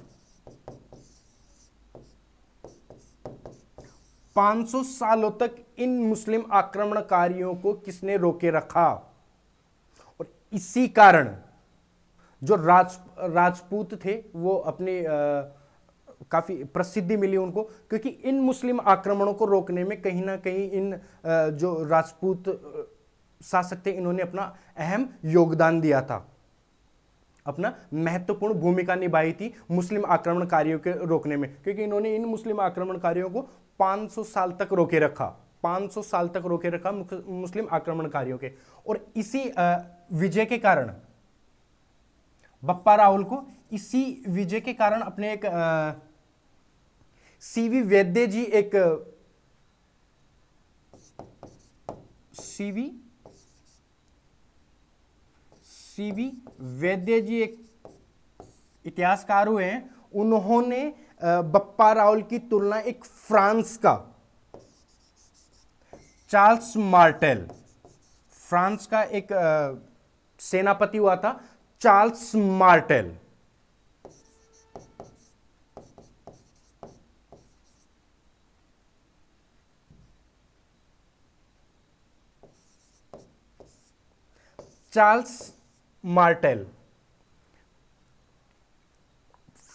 500 सालों तक इन मुस्लिम आक्रमणकारियों को किसने रोके रखा? और इसी कारण जो राजपूत थे वो अपने काफी प्रसिद्धि मिली उनको, क्योंकि इन मुस्लिम आक्रमणों को रोकने में कहीं ना कहीं इन जो राजपूत शासक थे इन्होंने अपना अहम योगदान दिया था, अपना महत्वपूर्ण भूमिका निभाई थी मुस्लिम आक्रमणकारियों के रोकने में, क्योंकि इन्होंने इन मुस्लिम आक्रमणकारियों को 500 साल तक रोके रखा, 500 साल तक रोके रखा मुस्लिम आक्रमणकारियों के। और इसी विजय के कारण बप्पा राहुल को, इसी विजय के कारण अपने एक सीवी वैद्य जी, एक सीवी वैद्य जी एक इतिहासकार हुए हैं, उन्होंने बप्पा राहुल की तुलना एक फ्रांस का चार्ल्स मार्टेल, फ्रांस का एक सेनापति हुआ था चार्ल्स मार्टेल,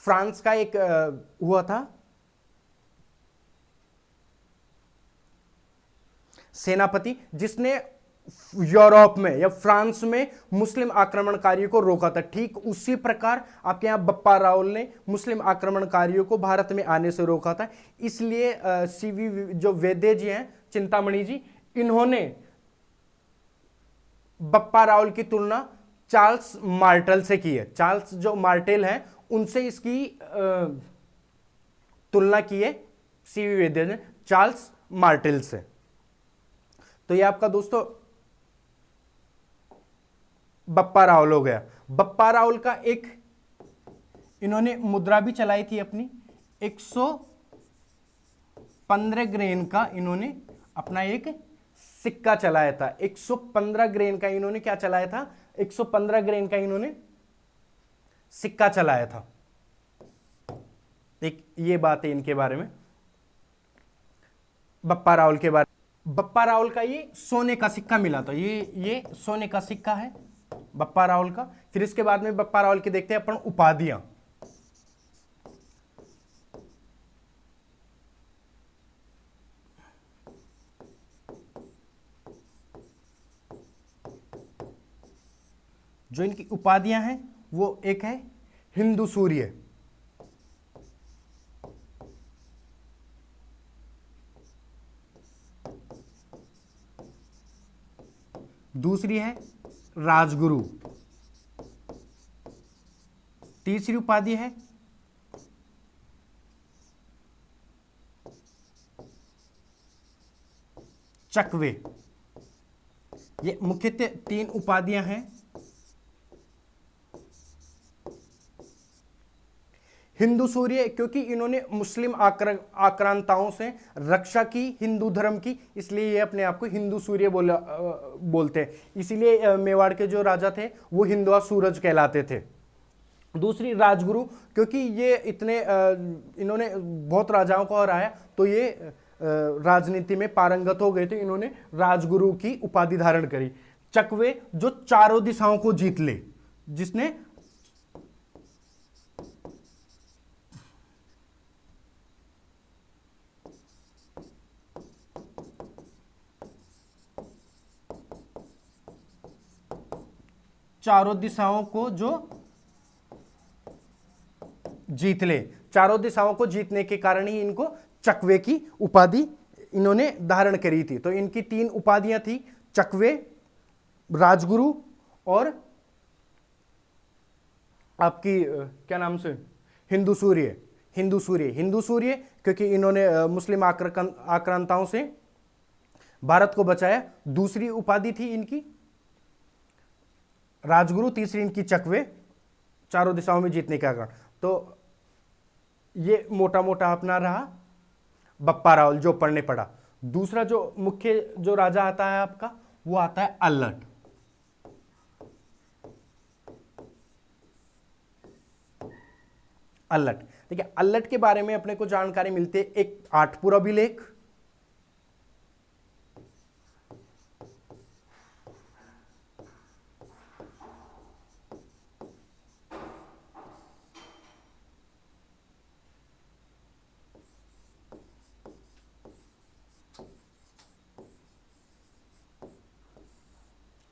फ्रांस का एक हुआ था सेनापति, जिसने यूरोप में या फ्रांस में मुस्लिम आक्रमणकारियों को रोका था। ठीक उसी प्रकार आपके यहां बप्पा रावल ने मुस्लिम आक्रमणकारियों को भारत में आने से रोका था। इसलिए सीवी जो वैद्य जी हैं, चिंतामणि जी, इन्होंने बप्पा रावल की तुलना चार्ल्स मार्टेल से की है। चार्ल्स जो मार्टेल हैं उनसे इसकी तुलना की है सीवी वैद्य ने चार्ल्स मार्टेल से। तो ये आपका दोस्तों बप्पा रावल हो गया। बप्पा रावल का एक इन्होंने मुद्रा भी चलाई थी अपनी, 115 ग्रेन का इन्होंने अपना एक सिक्का चलाया था। 115 ग्रेन का इन्होंने क्या चलाया था? 115 ग्रेन का इन्होंने सिक्का चलाया था। एक ये बात है इनके बारे में, बप्पा रावल के बारे में। बप्पा रावल का ये सोने का सिक्का मिला था। ये सोने का सिक्का है बप्पा रावल का। फिर इसके बाद में बप्पा रावल के देखते हैं अपन उपाधियां। जो इनकी उपाधियां हैं वो एक है हिंदू सूर्य, दूसरी है राजगुरु, तीसरी उपाधि है चकवे। ये मुख्यतः 3 उपाधियां हैं। हिंदू सूर्य क्योंकि इन्होंने मुस्लिम आक्रांताओं से रक्षा की हिंदू धर्म की, इसलिए ये अपने आप को हिंदू सूर्य बोलते हैं। इसीलिए मेवाड़ के जो राजा थे वो हिंदुआ सूरज कहलाते थे। दूसरी राजगुरु, क्योंकि ये इन्होंने बहुत राजाओं को हराया, तो ये राजनीति में पारंगत हो गए थे, इन्होंने राजगुरु की उपाधि धारण करी। चकवे, जो चारों दिशाओं को जीत ले, जिसने चारों दिशाओं को जो जीत ले, चारों दिशाओं को जीतने के कारण ही इनको चकवे की उपाधि इन्होंने धारण करी थी। तो इनकी 3 उपाधियां थी, चकवे, राजगुरु और आपकी क्या नाम से, हिंदू सूर्य। हिंदू सूर्य क्योंकि इन्होंने मुस्लिम आक्रांताओं से भारत को बचाया। दूसरी उपाधि थी इनकी राजगुरु, तीसरी इनकी चकवे, चारों दिशाओं में जीतने का कारण। तो ये मोटा मोटा अपना रहा बप्पा रावल जो पढ़ने पड़ा। दूसरा जो मुख्य जो राजा आता है आपका, वो आता है अल्लट। अल्लट, देखिए अल्लट के बारे में अपने को जानकारी मिलती है एक आठपुर अभिलेख,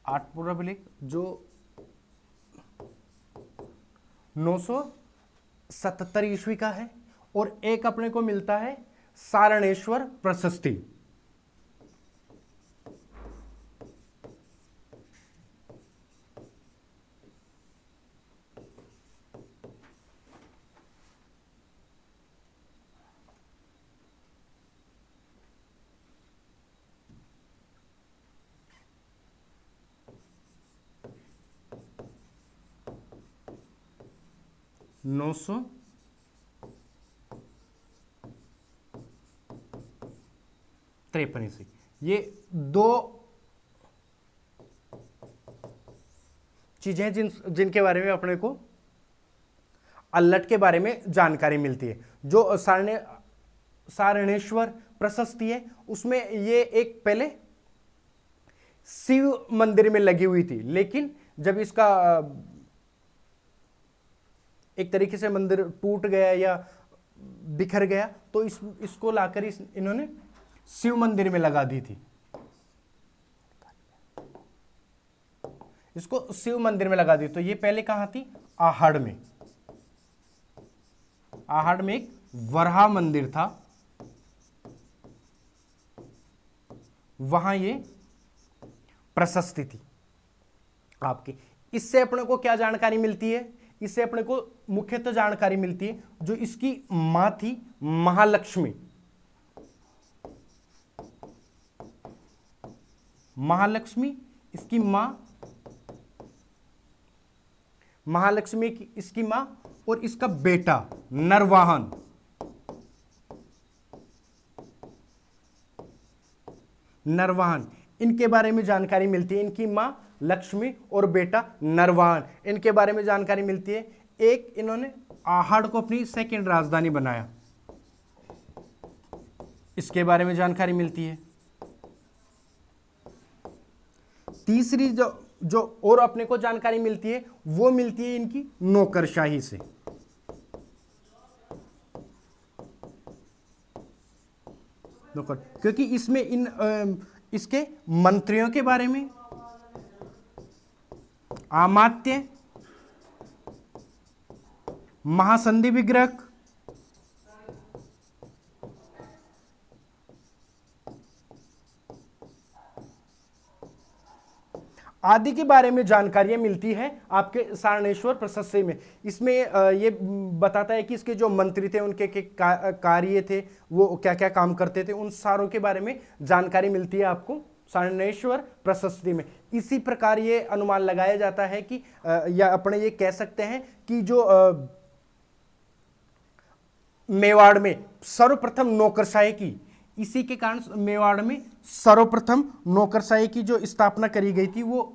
आठपुर अभिलेख जो 977 ईस्वी का है। और एक अपने को मिलता है सारणेश्वर प्रशस्ति। नौ सौ तिरपन ईस्वी। ये 2 चीजें जिनके बारे में अपने को अल्लट के बारे में जानकारी मिलती है। जो सारणेश्वर प्रशस्ति है उसमें ये एक पहले शिव मंदिर में लगी हुई थी, लेकिन जब इसका एक तरीके से मंदिर टूट गया या बिखर गया, तो इसको लाकर इन्होंने शिव मंदिर में लगा दी थी। इसको शिव मंदिर में लगा दी। तो ये पहले कहां थी? आहड़ में। आहड़ में एक वराह मंदिर था, वहां ये प्रशस्ति थी आपकी। इससे अपने को क्या जानकारी मिलती है? इससे अपने को मुख्यतः जानकारी मिलती है जो इसकी मां थी महालक्ष्मी। महालक्ष्मी इसकी मां, महालक्ष्मी की इसकी मां और इसका बेटा नरवाहन। नरवाहन, इनके बारे में जानकारी मिलती है। इनकी मां लक्ष्मी और बेटा नरवाहन, इनके बारे में जानकारी मिलती है। एक इन्होंने आहड़ को अपनी सेकंड राजधानी बनाया, इसके बारे में जानकारी मिलती है। तीसरी जो और अपने को जानकारी मिलती है वो मिलती है इनकी नौकरशाही से। नौकर, क्योंकि इसमें इसके मंत्रियों के बारे में, अमात्य, महासंधि विग्रह, आदि के बारे में जानकारियां मिलती है आपके सारणेश्वर प्रशस्ति में। इसमें ये बताता है कि इसके जो मंत्री थे उनके कार्य थे, वो क्या क्या काम करते थे, उन सारों के बारे में जानकारी मिलती है आपको सारणेश्वर प्रशस्ति में। इसी प्रकार ये अनुमान लगाया जाता है कि या अपने ये कह सकते हैं कि जो मेवाड़ में सर्वप्रथम नौकरशाही की, इसी के कारण मेवाड़ में सर्वप्रथम नौकरशाही की जो स्थापना करी गई थी वो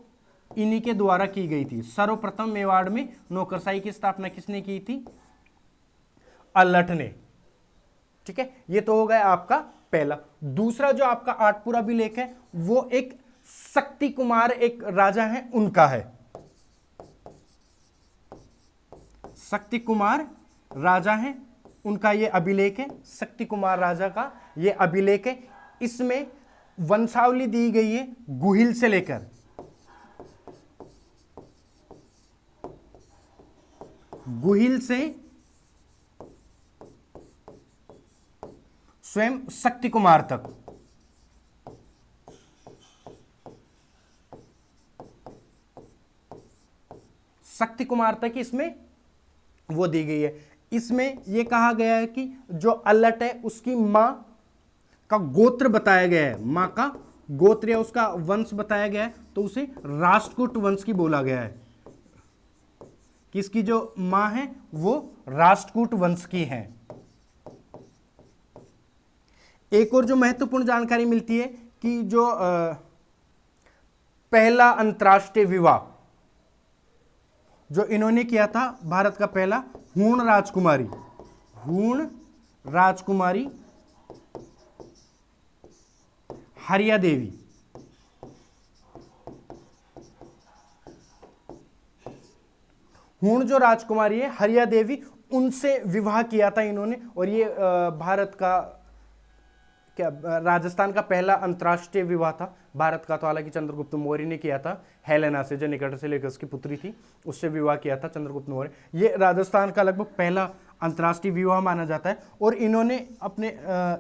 इन्हीं के द्वारा की गई थी। सर्वप्रथम मेवाड़ में नौकरशाही की स्थापना किसने की थी? अल्लट ने। ठीक है, ये तो हो गया आपका पहला। दूसरा जो आपका आठपुरा अभिलेख है वो एक शक्ति कुमार एक राजा है उनका है। शक्ति कुमार राजा है उनका ये अभिलेख है। शक्ति कुमार राजा का ये अभिलेख है। इसमें वंशावली दी गई है गुहिल से लेकर स्वयं शक्ति कुमार तक। शक्ति कुमार तक इसमें वो दी गई है। इसमें यह कहा गया है कि जो अल्लट है उसकी मां का गोत्र बताया गया है, मां का गोत्र या उसका वंश बताया गया है, तो उसे राष्ट्रकूट वंश की बोला गया है। किसकी जो मां है वो राष्ट्रकूट वंश की है। एक और जो महत्वपूर्ण जानकारी मिलती है कि जो पहला अंतरराष्ट्रीय विवाह जो इन्होंने किया था, भारत का पहला, हूण राजकुमारी हरिया देवी। हूण जो राजकुमारी है हरिया देवी, उनसे विवाह किया था इन्होंने। और ये भारत का क्या राजस्थान का पहला अंतरराष्ट्रीय विवाह था। भारत का तो हालांकि चंद्रगुप्त मौर्य ने किया था, हेलेना से, जो निकट से लेकर उसकी पुत्री थी, उससे विवाह किया था चंद्रगुप्त मौर्य। ये राजस्थान का लगभग पहला अंतरराष्ट्रीय विवाह माना जाता है। और इन्होंने अपने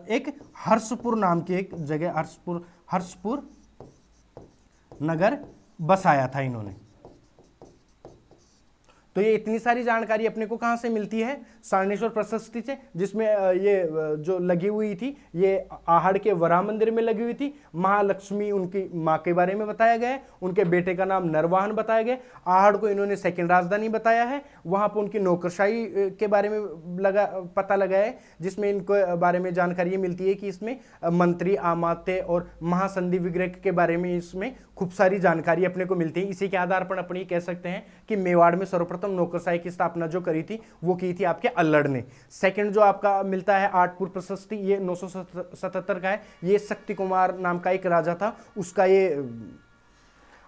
एक हर्षपुर नाम की एक जगह, हर्षपुर नगर बसाया था इन्होंने। तो ये इतनी सारी जानकारी अपने को कहां से मिलती है? सारणेश्वर प्रशस्ति से, जिसमें ये जो लगी हुई थी ये आहड़ के वराह मंदिर में लगी हुई थी। महालक्ष्मी उनकी मां के बारे में बताया गया है, उनके बेटे का नाम नरवाहन बताया गया। आहड़ को इन्होंने सेकंड राजधानी बताया है। वहां पर उनकी नौकरशाही के बारे में पता लगा है, जिसमें इनको बारे में जानकारी मिलती है कि इसमें मंत्री, अमात्य और महासंधि विग्रह के बारे में इसमें खूब सारी जानकारी अपने को मिलती है। इसी के आधार पर अपने कह सकते हैं कि मेवाड़ में सर्वप्रथम नौकरशाही की स्थापना जो करी थी वो की थी आपके अल्लड़ ने। सेकंड जो आपका मिलता है आठपुर प्रशस्ति, ये 977 का है। ये शक्ति कुमार नाम का एक राजा था, उसका ये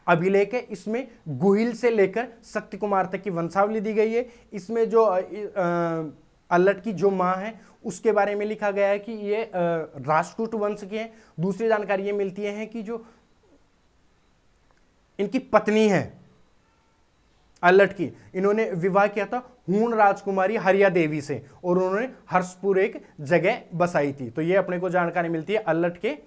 अभिलेख है, इसमें गुहिल से लेकर सत्य कुमार तक की वंशावली दी गई है। इसमें जो अल्लट की जो माँ है उसके बारे में लिखा गया है कि ये राष्ट्रकूट वंश के हैं। दूसरी जानकारी ये मिलती है कि जो इनकी पत्नी है अल्लट की, इन्होंने विवाह किया था हूण राजकुमारी हरिया देवी से और उन्होंने हर्षपुर एक जगह बसाई थी। तो ये अपने को जानकारी मिलती है अल्लट के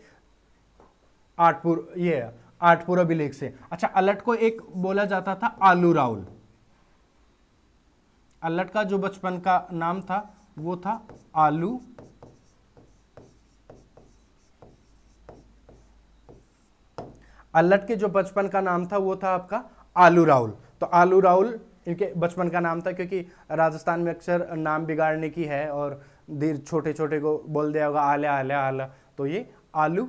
आठपुर अभिलेख से। अच्छा, अल्लट को एक बोला जाता था आलू राउल। अल्लट का जो बचपन का नाम था वो था आलू अल्लट के जो बचपन का नाम था वो था आपका आलू राउल। तो आलू राउल इनके बचपन का नाम था, क्योंकि राजस्थान में अक्सर नाम बिगाड़ने की है और देर छोटे छोटे को बोल दिया होगा आल्या आल्या आला, तो ये आलू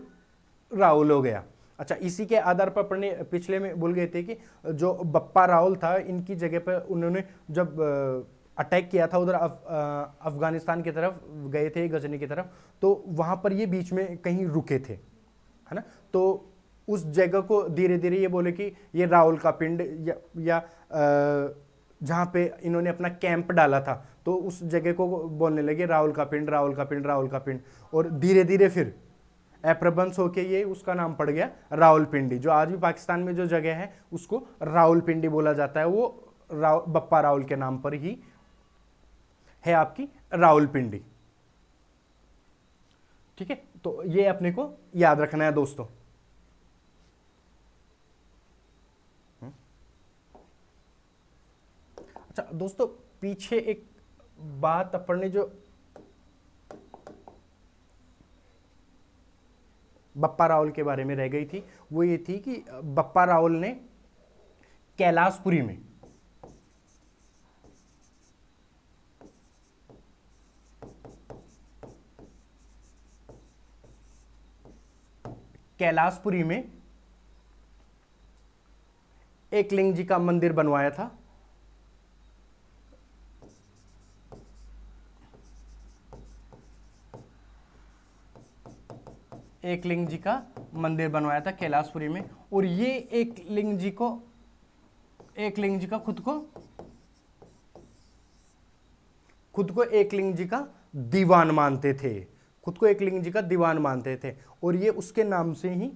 राउल हो गया। अच्छा, इसी के आधार पर अपने पिछले में बोल गए थे कि जो बप्पा राउल था, इनकी जगह पर उन्होंने जब अटैक किया था उधर अफगानिस्तान की तरफ गए थे, गजनी की तरफ, तो वहां पर ये बीच में कहीं रुके थे, है ना। तो उस जगह को धीरे धीरे ये बोले कि ये राउल का पिंड या जहाँ पे इन्होंने अपना कैंप डाला था, तो उस जगह को बोलने लगे राउल का पिंड, राउल का पिंड, राउल का पिंड। और धीरे धीरे फिर अप्रभंश होके ये उसका नाम पड़ गया रावलपिंडी। जो आज भी पाकिस्तान में जो जगह है उसको रावलपिंडी बोला जाता है, वो बप्पा राउल के नाम पर ही है आपकी रावलपिंडी। ठीक है, तो ये अपने को याद रखना है दोस्तों। अच्छा दोस्तों, पीछे एक बात अपन ने जो बप्पा रावल के बारे में रह गई थी, वो ये थी कि बप्पा रावल ने कैलाशपुरी में एकलिंग जी का मंदिर बनवाया था। एकलिंग जी का मंदिर बनवाया था कैलाशपुरी में। और ये एकलिंग जी का खुद को एकलिंग जी का दीवान मानते थे, और ये उसके नाम से ही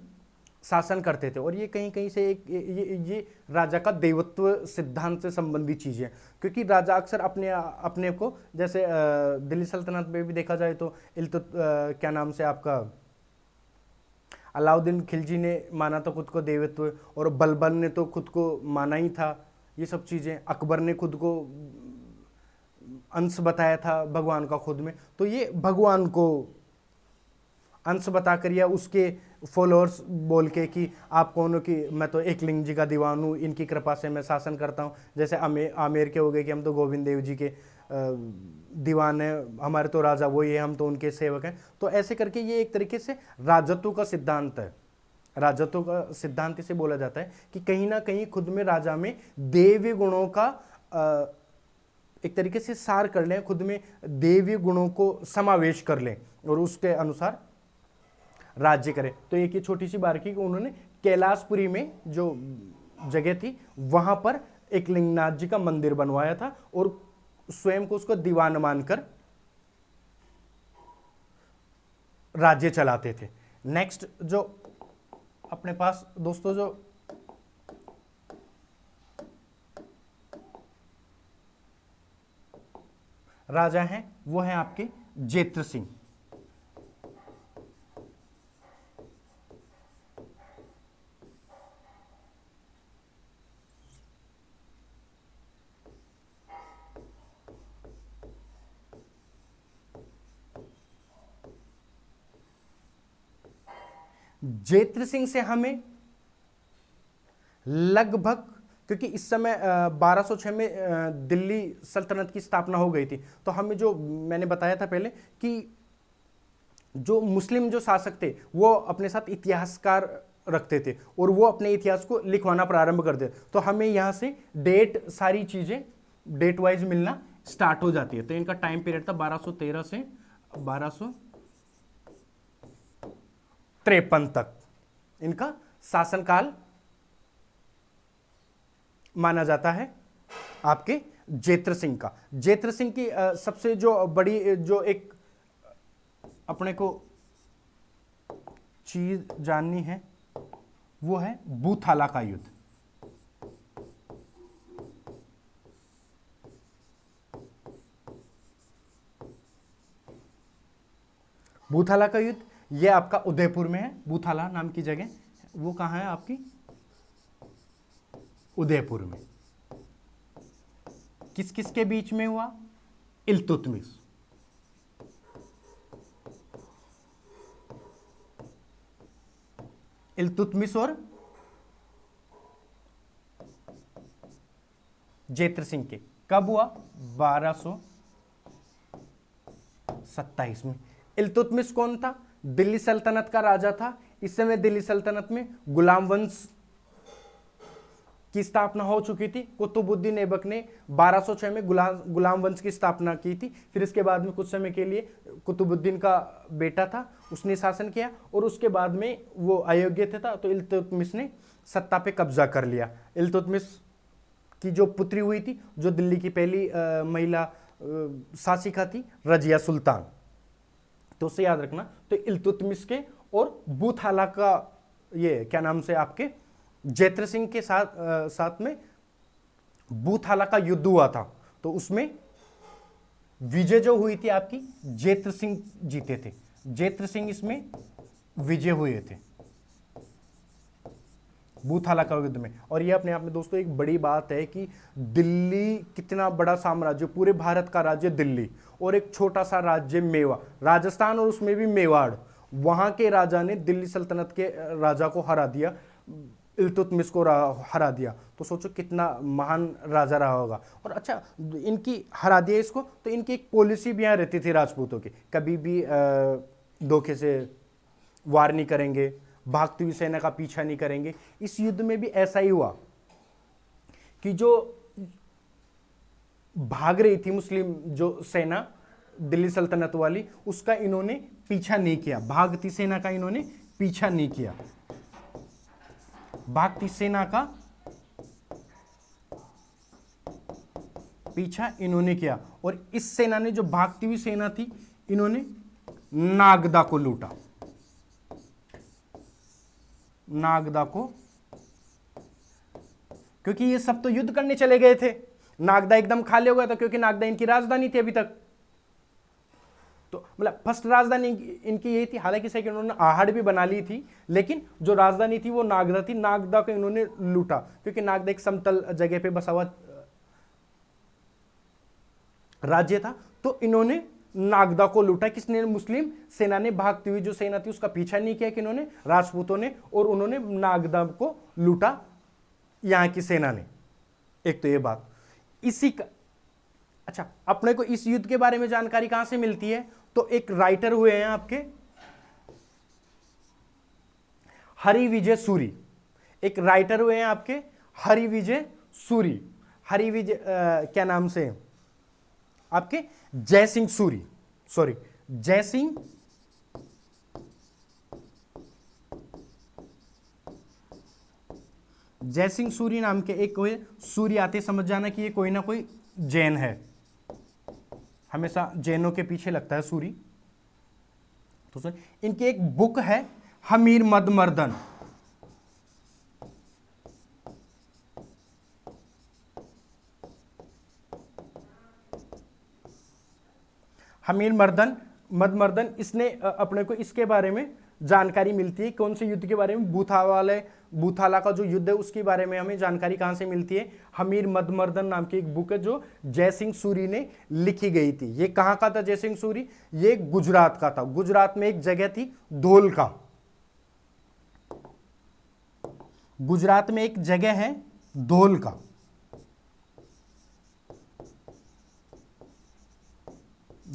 शासन करते थे। और ये कहीं कहीं से ये राजा का देवत्व सिद्धांत से संबंधित चीजें, क्योंकि राजा अक्सर अपने को, जैसे दिल्ली सल्तनत में भी देखा जाए तो क्या नाम से आपका अलाउद्दीन खिलजी ने माना था खुद को देवत्व, और बलबन ने तो खुद को माना ही था ये सब चीजें। अकबर ने खुद को अंश बताया था भगवान का खुद में। तो ये भगवान को अंश बताकर या उसके फॉलोअर्स बोल के कि आप कौन हो, कि मैं तो एकलिंग जी का दीवान हूँ, इनकी कृपा से मैं शासन करता हूँ। जैसे आमेर के हो गए कि हम तो गोविंद देव जी के दीवान है, हमारे तो राजा वही है, हम तो उनके सेवक हैं। तो ऐसे करके ये एक तरीके से राजत्व का सिद्धांत है। राजत्व का सिद्धांत इसे बोला जाता है कि कहीं ना कहीं खुद में राजा में देवी गुणों का एक तरीके से सार कर लें, खुद में देवी गुणों को समावेश कर लें और उसके अनुसार राज्य करें। तो एक ये छोटी सी बात की कि उन्होंने कैलाशपुरी में जो जगह थी वहां पर एक लिंगनाथ जी का मंदिर बनवाया था और स्वयं को उसको दीवान मानकर राज्य चलाते थे। नेक्स्ट जो अपने पास दोस्तों जो राजा हैं वो हैं आपके जेत्र सिंह। जेत्र सिंह से हमें लगभग, क्योंकि इस समय 1206 में दिल्ली सल्तनत की स्थापना हो गई थी, तो हमें जो मैंने बताया था पहले कि जो मुस्लिम जो शासक थे वो अपने साथ इतिहासकार रखते थे और वो अपने इतिहास को लिखवाना प्रारंभ कर दे, तो हमें यहाँ से डेट, सारी चीजें डेट वाइज मिलना स्टार्ट हो जाती है। तो इनका टाइम पीरियड था 1213 से 1253 तक इनका शासनकाल माना जाता है आपके जेत्र सिंह का। जेत्र सिंह की सबसे जो बड़ी जो एक अपने को चीज जाननी है वो है बूथाला का युद्ध। बूथाला का युद्ध ये आपका उदयपुर में है। बूथाला नाम की जगह वो कहां है आपकी? उदयपुर में। किस किस के बीच में हुआ? इल्तुतमिश। इल्तुतमिश और जेत्र सिंह के। कब हुआ? 1227 में। इल्तुतमिश कौन था? दिल्ली सल्तनत का राजा था। इस समय दिल्ली सल्तनत में गुलाम वंश की स्थापना हो चुकी थी। कुतुबुद्दीन ऐबक ने 1206 में गुलाम वंश की स्थापना की थी। फिर इसके बाद में कुछ समय के लिए कुतुबुद्दीन का बेटा था, उसने शासन किया और उसके बाद में वो अयोग्य था तो इल्तुतमिश ने सत्ता पे कब्जा कर लिया। इल्तुतमिश की जो पुत्री हुई थी, जो दिल्ली की पहली महिला शासिका थी, रजिया सुल्तान, तो उसे याद रखना। तो इल्तुतमिश के और बूथाला का ये क्या नाम से आपके जेत्र सिंह के साथ में बूथाला का युद्ध हुआ था। तो उसमें विजय जो हुई थी आपकी, जेत्र सिंह जीते थे। जेत्र सिंह इसमें विजय हुए थे बूथाला का युद्ध में। और ये अपने आप में दोस्तों एक बड़ी बात है कि दिल्ली कितना बड़ा साम्राज्य, पूरे भारत का राज्य दिल्ली, और एक छोटा सा राज्य मेवा, राजस्थान, और उसमें भी मेवाड़, वहां के राजा ने दिल्ली सल्तनत के राजा को हरा दिया, इल्तुतमिश को हरा दिया। तो सोचो कितना महान राजा रहा होगा। और अच्छा, इनकी हरा दिया इसको, तो इनकी एक पॉलिसी भी यहाँ रहती थी राजपूतों की, कभी भी धोखे से वार नहीं करेंगे, भागती हुई सेना का पीछा नहीं करेंगे। इस युद्ध में भी ऐसा ही हुआ कि जो भाग रही थी मुस्लिम जो सेना दिल्ली सल्तनत वाली, उसका इन्होंने पीछा नहीं किया। भागती सेना का इन्होंने पीछा नहीं किया। भागती सेना का पीछा इन्होंने किया। और इस सेना ने, जो भागती हुई सेना थी, इन्होंने नागदा को लूटा। नागदा को, क्योंकि ये सब तो युद्ध करने चले गए थे, नागदा एकदम खाली हो गया था, क्योंकि नागदा इनकी राजधानी थी अभी तक। तो मतलब फर्स्ट राजधानी इनकी यही थी। हालांकि सेकंड उन्होंने आहड़ भी बना ली थी, लेकिन जो राजधानी थी वो नागदा थी। नागदा को इन्होंने लूटा, क्योंकि नागदा एक समतल जगह पे बसा हुआ राज्य था। तो इन्होंने नागदा को लूटा। किसने? मुस्लिम सेना ने। भागती हुई जो सेना थी उसका पीछा नहीं किया कि इन्होंने, राजपूतों ने, और उन्होंने नागदा को लूटा यहां की सेना ने। एक तो ये बात इसी का। अच्छा, अपने को इस युद्ध के बारे में जानकारी कहां से मिलती है? तो एक राइटर हुए हैं आपके हरिविजय सूरी। एक राइटर हुए हैं आपके हरिविजय सूरी। हरिविजय क्या नाम से? आपके जयसिंह सूरी, सॉरी जयसिंह जयसिंह सूरी नाम के एक कोई सूरी आते, समझ जाना कि ये कोई ना कोई जैन है। हमेशा जैनों के पीछे लगता है सूरी। तो सर, इनकी एक बुक है हमीर मद मर्दन। हमीर मद मर्दन, इसने अपने को इसके बारे में जानकारी मिलती है। कौन से युद्ध के बारे में? बूथाला का जो युद्ध है उसके बारे में हमें जानकारी कहां से मिलती है? हमीर मद मर्दन नाम की एक बुक है जो जयसिंह सूरी ने लिखी गई थी। ये कहां का था जयसिंह सूरी? ये गुजरात का था। गुजरात में एक जगह थी धोलका। गुजरात में एक जगह है धोलका।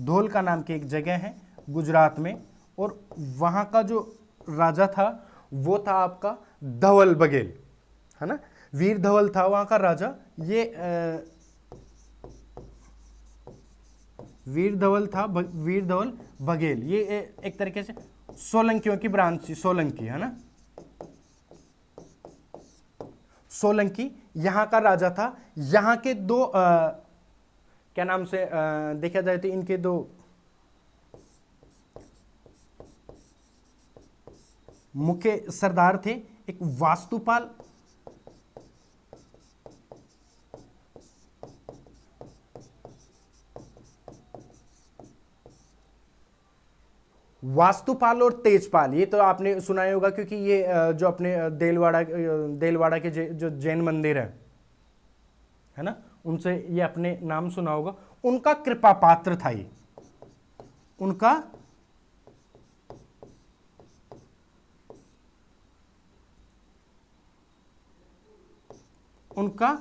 धोलका नाम की एक जगह है गुजरात में। और वहां का जो राजा था वो था आपका धवल बघेल, है ना? वीर धवल था वहां का राजा। ये वीर धवल बघेल। ये एक तरीके से सोलंकियों की ब्रांच थी, सोलंकी, है ना? सोलंकी यहां का राजा था। यहां के दो क्या नाम से देखा जाए तो इनके दो मुख्य सरदार थे, एक वास्तुपाल वास्तुपाल और तेजपाल। ये तो आपने सुना ही होगा क्योंकि ये जो अपने देलवाड़ा के जो जैन मंदिर है ना, उनसे ये अपने नाम सुना होगा। उनका कृपा पात्र था ये, उनका उनका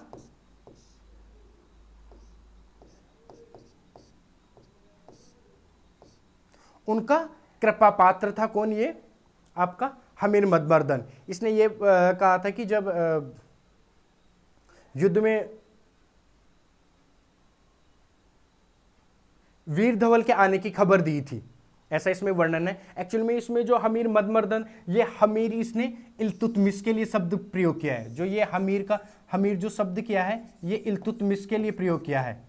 उनका कृपा पात्र था कौन? ये आपका हमीर मदमर्दन। इसने ये कहा था कि जब युद्ध में वीर धवल के आने की खबर दी थी, ऐसा इसमें वर्णन है। एक्चुअल में इसमें जो हमीर मदमर्दन, ये हमीर इसने इल्तुतमिश के लिए शब्द प्रयोग किया है। जो ये हमीर जो शब्द किया है ये इल्तुतमिश के लिए प्रयोग किया है।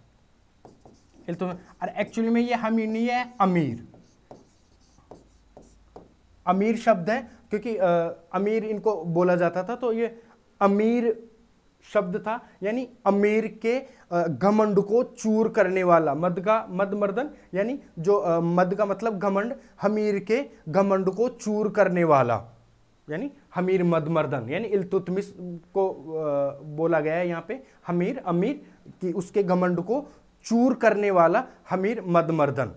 और एक्चुअली में ये हमीर नहीं है, अमीर। अमीर शब्द है क्योंकि अमीर इनको बोला जाता था, तो ये अमीर शब्द था, यानी अमीर के घमंड को चूर करने वाला। मदमर्दन यानी जो मद का मतलब घमंड, हमीर के घमंड को चूर करने वाला, यानी हमीर मदमर्दन। यानी इल्तुतमिश को बोला गया है यहाँ पे हमीर, अमीर की उसके घमंड को चूर करने वाला हमीर मदमर्दन।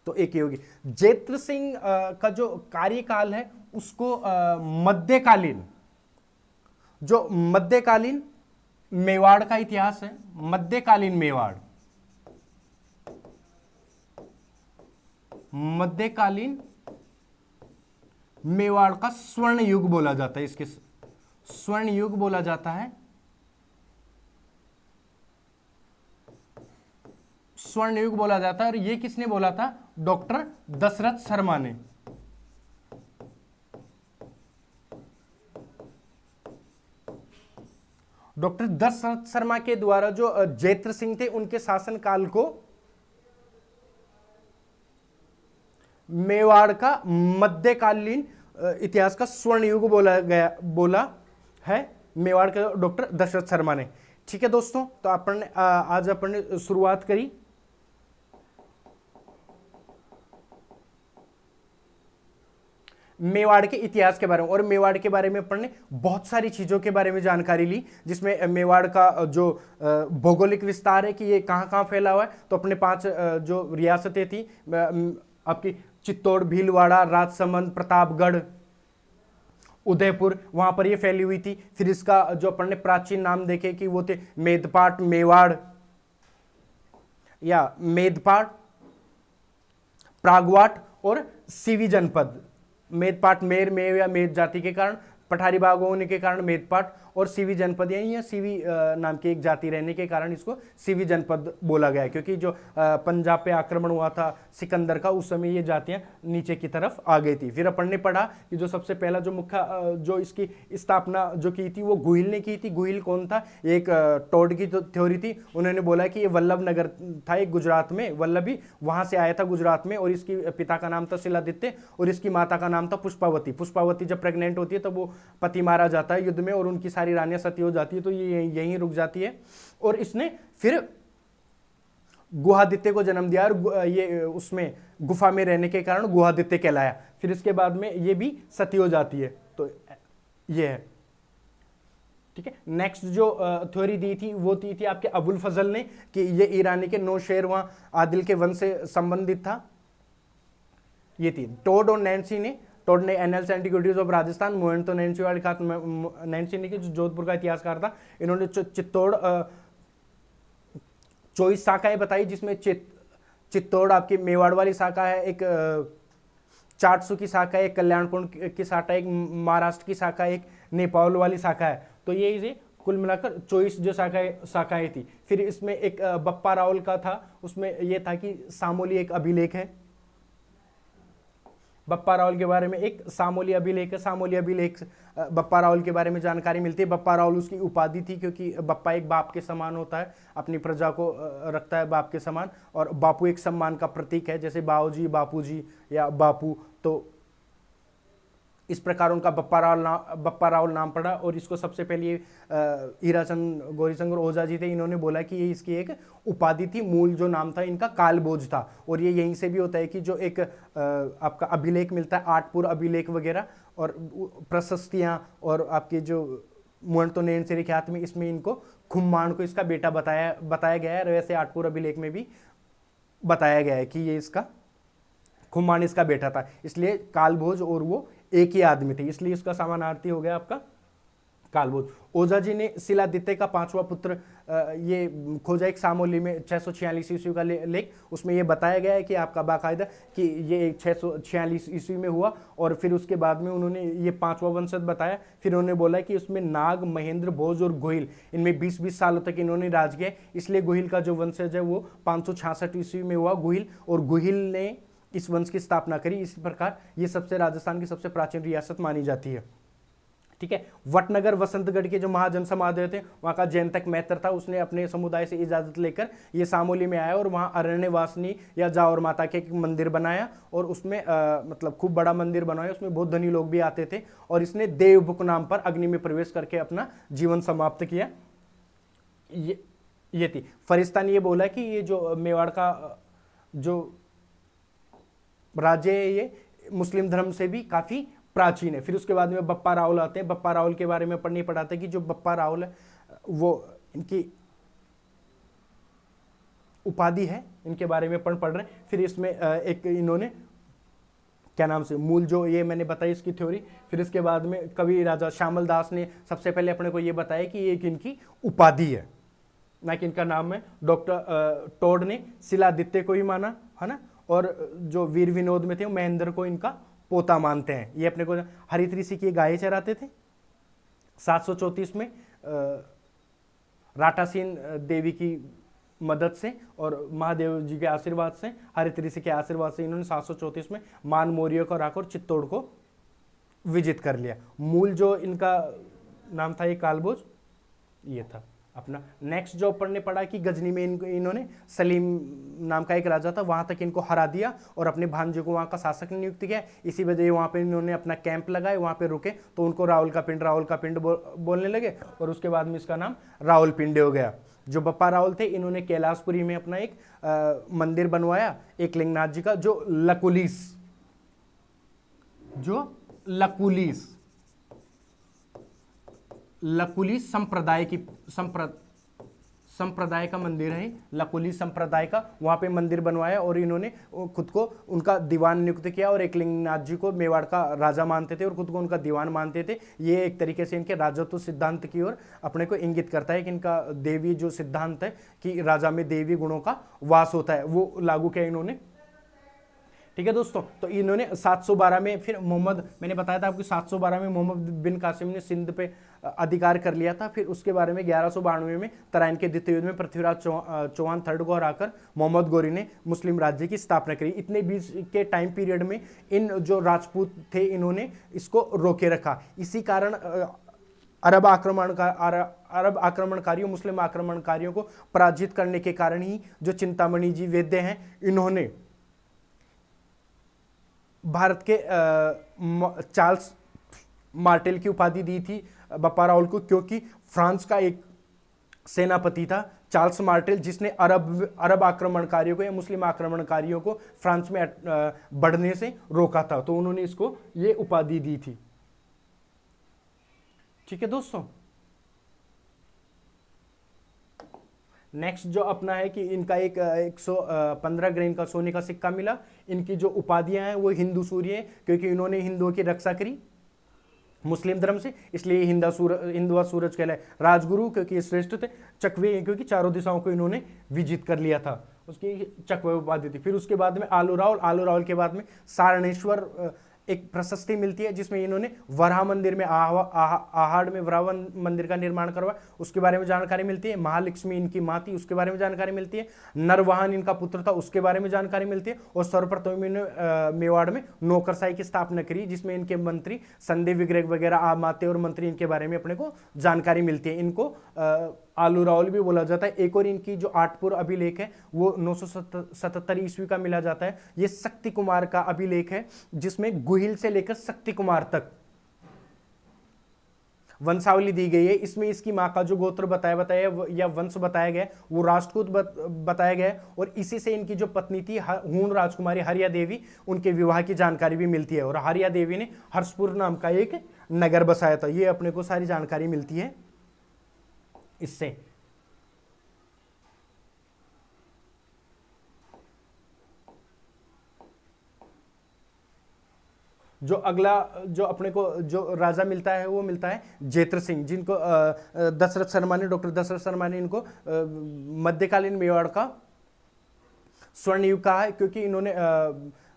तो एक ही होगी। जैत्र सिंह का जो कार्यकाल है उसको मध्यकालीन, जो मध्यकालीन मेवाड़ का इतिहास है, मध्यकालीन मेवाड़ का स्वर्ण युग बोला जाता है। इसके स्वर्ण युग बोला जाता है, स्वर्ण युग बोला जाता है। और ये किसने बोला था? डॉक्टर दशरथ शर्मा ने। डॉक्टर दशरथ शर्मा के द्वारा जो जैत्र सिंह थे उनके शासनकाल को मेवाड़ का मध्यकालीन इतिहास का स्वर्ण युग बोला है मेवाड़ के डॉक्टर दशरथ शर्मा ने। ठीक है दोस्तों, तो आज अपन ने शुरुआत करी मेवाड़ के इतिहास के बारे में। और मेवाड़ के बारे में अपन ने बहुत सारी चीजों के बारे में जानकारी ली, जिसमें मेवाड़ का जो भौगोलिक विस्तार है कि ये कहां कहां फैला हुआ है। तो अपने 5 जो रियासतें थी आपकी, चित्तौड़, भीलवाड़ा, राजसमंद, प्रतापगढ़, उदयपुर, वहां पर ये फैली हुई थी। फिर इसका जो अपन ने प्राचीन नाम देखे कि वो थे मेदपाट, मेवाड़ या मेदपाट, प्रागवाट और सीवी जनपद। मेदपाट मेर मेव या मेद जाति के कारण, पठारी बाग होने के कारण मेदपाट, और सीवी जनपद यानी सीवी नाम की एक जाति रहने के कारण इसको सीवी जनपद बोला गया, क्योंकि जो पंजाब पे आक्रमण हुआ था सिकंदर का, उस समय ये जातियां नीचे की तरफ आ गई थी। फिर अपन ने पढ़ा कि जो सबसे पहला जो मुख्य जो इसकी स्थापना जो की थी वो गुहिल ने की थी। गुहिल कौन था? एक टोड की थ्योरी थी। उन्होंने बोला कि ये वल्लभ नगर था एक गुजरात में, वल्लभी वहां से आया था गुजरात में, और इसकी पिता का नाम था शिलादित्य और इसकी माता का नाम था पुष्पावती। पुष्पावती जब प्रेग्नेंट होती है तब वो पति मारा जाता है युद्ध में और उनकी सारी रानियां सती हो जाती है, तो ये यहीं रुक जाती है। और इसने फिर गुहादित्य को जन्म दिया और ये उसमें गुफा में रहने के कारण गुहादित्य कहलाया। फिर इसके बाद में ये भी सती हो जाती है। तो ये है, ठीक है। नेक्स्ट जो थ्योरी दी थी वो दी थी आपके अबुल फजल ने कि ये ईरानी के 9 शहर वहां आदिल के वंश से संबंधित था। ये थी टोड और नैन्सी ने। टोड ने एनएल्स एंटीक्विटीज ऑफ राजस्थान, मोहन तो नैन्सी वाली खात, नैन्सी ने जो जोधपुर का इतिहासकार था, इन्होंने चित्तौड़ 24 शाखाएं बताई, जिसमें चित्तौड़ आपकी मेवाड़ वाली शाखा है, एक चाटसू की शाखा है, एक कल्याणपुर की शाखा, एक महाराष्ट्र की शाखा, एक नेपाल वाली शाखा है। तो ये कुल मिलाकर 24 जो शाखाएं थी। फिर इसमें एक बप्पा रावल का था, उसमें यह था कि सामोली एक अभिलेख है, बप्पा रावल के बारे में एक सामोली अभिलेख है। सामोली अभिलेख बप्पा रावल के बारे में जानकारी मिलती है। बप्पा रावल उसकी उपाधि थी, क्योंकि बप्पा एक बाप के समान होता है, अपनी प्रजा को रखता है बाप के समान, और बापू एक सम्मान का प्रतीक है, जैसे बाऊजी, बापूजी या बापू। तो इस प्रकार उनका बप्पा रावल नाम पड़ा। और इसको सबसे पहले हीराचंद गौरीशंकर ओझा जी थे, इन्होंने बोला कि ये इसकी एक उपाधि थी। मूल जो नाम था इनका कालभोज था। और ये यहीं से भी होता है कि जो एक आपका अभिलेख मिलता है, आठपुर अभिलेख वगैरह और प्रशस्तियां और आपके जो मुहंतो नैन से ख्यात में, इसमें इनको खुम्मान को इसका बेटा बताया गया है। वैसे आठपुर अभिलेख में भी बताया गया है कि ये इसका खुम्मान इसका बेटा था, इसलिए कालभोज और वो एक ही आदमी थे, इसलिए इसका समानार्थी हो गया आपका कालभोज। ओझा जी ने शिलादित्य का 5वां पुत्र ये खोजा एक सामोली में 646 ईस्वी का लेख। उसमें ये बताया गया है कि आपका बाकायदा कि ये 646 ईस्वी में हुआ। और फिर उसके बाद में उन्होंने ये 5वां वंशज बताया। फिर उन्होंने बोला कि उसमें नाग, महेंद्र, भोज और गोहिल, इनमें 20-20 सालों तक इन्होंने राज किया, इसलिए गोहिल का जो वंशज है वो 566 ईस्वी में हुआ गोहिल। और गोहिल ने इस वंश की स्थापना करी। इस प्रकार ये सबसे राजस्थान की सबसे प्राचीन रियासत मानी जाती है। ठीक है। वटनगर वसंतगढ़ के जो महाजन समाज थे, वहां का जयंतक मैत्र था, उसने अपने समुदाय से इजाजत लेकर ये सामोली में आया और वहां अरण्यवासिनी या जावर माता के एक मंदिर बनाया। और उसमें मतलब खूब बड़ा मंदिर बनाया, उसमें बहुत धनी लोग भी आते थे। और इसने देवबुक नाम पर अग्नि में प्रवेश करके अपना जीवन समाप्त किया। ये थी फरिश्ता ने ये बोला कि ये जो मेवाड़ का जो राज्य है ये मुस्लिम धर्म से भी काफी प्राचीन है। फिर उसके बाद में बप्पा रावल आते हैं। बप्पा रावल के बारे में पढ़ने पढ़ाते कि जो बप्पा रावल है वो इनकी उपाधि है, इनके बारे में पढ़ रहे हैं। फिर इसमें एक इन्होंने क्या नाम से मूल जो ये मैंने बताई इसकी थ्योरी। फिर इसके बाद में कवि राजा श्यामल दास ने सबसे पहले अपने को ये बताया कि ये एक इनकी उपाधि है, ना कि इनका नाम है। डॉक्टर टोड ने शिलादित्य को ही माना, है ना। और जो वीर विनोद में थे वो महेंद्र को इनका पोता मानते हैं। ये अपने को हरित ऋषि की गायें चराते थे। 734 में राटासीन देवी की मदद से और महादेव जी के आशीर्वाद से, हरित ऋषि के आशीर्वाद से इन्होंने 734 में मान मौर्य को हराकर चित्तौड़ को विजित कर लिया। मूल जो इनका नाम था ये कालभोज ये था अपना। नेक्स्ट जो पढ़ने पड़ा कि गजनी में इन्होंने सलीम नाम का एक राजा था, वहां तक इनको हरा दिया और अपने भांजे को वहां का शासक नियुक्त किया। इसी वजह वहां पे इन्होंने अपना कैंप लगाए, वहां पे रुके तो उनको रावल का पिंड बोलने लगे और उसके बाद में इसका नाम रावलपिंडी हो गया। जो बप्पा रावल थे इन्होंने कैलाशपुरी में अपना एक मंदिर बनवाया एक लिंगनाथ जी का, जो लकुलिस संप्रदाय का मंदिर है। लकुलिस संप्रदाय का वहां पे मंदिर बनवाया और इन्होंने खुद को उनका दीवान नियुक्त किया और एक लिंगनाथ जी को मेवाड़ का राजा मानते थे और खुद को उनका दीवान मानते थे। ये एक तरीके से इनके राजत्व सिद्धांत की ओर अपने को इंगित करता है कि इनका देवी जो सिद्धांत है कि राजा में देवी गुणों का वास होता है वो लागू किया इन्होंने। ठीक है दोस्तों, तो इन्होंने 712 में फिर मोहम्मद, मैंने बताया था आपको 712 में मोहम्मद बिन कासिम ने सिंध पे अधिकार कर लिया था। फिर उसके बारे में 1192 में तराइन के द्वितीय युद्ध में पृथ्वीराज चौहान थर्ड को हराकर मोहम्मद गौरी ने मुस्लिम राज्य की स्थापना करी। इतने बीच के टाइम पीरियड में इन जो राजपूत थे इन्होंने इसको रोके रखा। इसी कारण अरब आक्रमणकारियों मुस्लिम आक्रमणकारियों को पराजित करने के कारण ही जो चिंतामणि जी वैद्य हैं इन्होंने भारत के चार्ल्स मार्टेल की उपाधि दी थी बप्पा रावल को, क्योंकि फ्रांस का एक सेनापति था चार्ल्स मार्टेल जिसने अरब आक्रमणकारियों को या मुस्लिम आक्रमणकारियों को फ्रांस में बढ़ने से रोका था, तो उन्होंने इसको ये उपाधि दी थी। ठीक है दोस्तों, नेक्स्ट जो अपना है कि इनका एक 115 ग्रेन का सोने का सिक्का मिला। इनकी जो उपाधियां हैं वो हिंदू सूर्य है, क्योंकि इन्होंने हिंदुओं की रक्षा करी मुस्लिम धर्म से, इसलिए हिंदुआ सूरज कहलाए। राजगुरु क्योंकि ये श्रेष्ठ थे। चकवे क्योंकि चारों दिशाओं को इन्होंने विजित कर लिया था, उसकी चकवे उपाधि थी। फिर उसके बाद में आलू रावल के बाद में सारणेश्वर एक प्रशस्ति मिलती है जिसमें इन्होंने वराह मंदिर में आहड़ में वराह मंदिर का निर्माण करवाया, उसके बारे में जानकारी मिलती है। महालक्ष्मी इनकी माँ थी, उसके बारे में जानकारी मिलती है। नरवाहन इनका पुत्र था, उसके बारे में जानकारी मिलती है। और सर्वप्रथम इन्होंने मेवाड़ में नौकरशाही की स्थापना करी, जिसमें इनके मंत्री संदेह विग्रह वगैरह आमात्य और मंत्री इनके बारे में अपने को जानकारी मिलती है। इनको आलू रावल भी बोला जाता है। एक और इनकी जो आठपुर अभिलेख है वो 977 ईस्वी का मिला जाता है। ये शक्ति कुमार का अभिलेख है जिसमें गुहिल से लेकर शक्ति कुमार तक वंशावली दी गई है। इसमें इसकी मां का जो गोत्र बताया या वंश बताया गया वो राष्ट्रकूट बताया गया है। और इसी से इनकी जो पत्नी थी हूण राजकुमारी हरिया देवी, उनके विवाह की जानकारी भी मिलती है। और हरिया देवी ने हर्षपुर नाम का एक नगर बसाया था। ये अपने को सारी जानकारी मिलती है इससे। जो अगला जो अपने को जो राजा मिलता है वो मिलता है जेत्र सिंह, जिनको दशरथ शर्मा ने, डॉक्टर दशरथ शर्मा ने इनको मध्यकालीन मेवाड़ का स्वर्ण युग कहा है, क्योंकि इन्होंने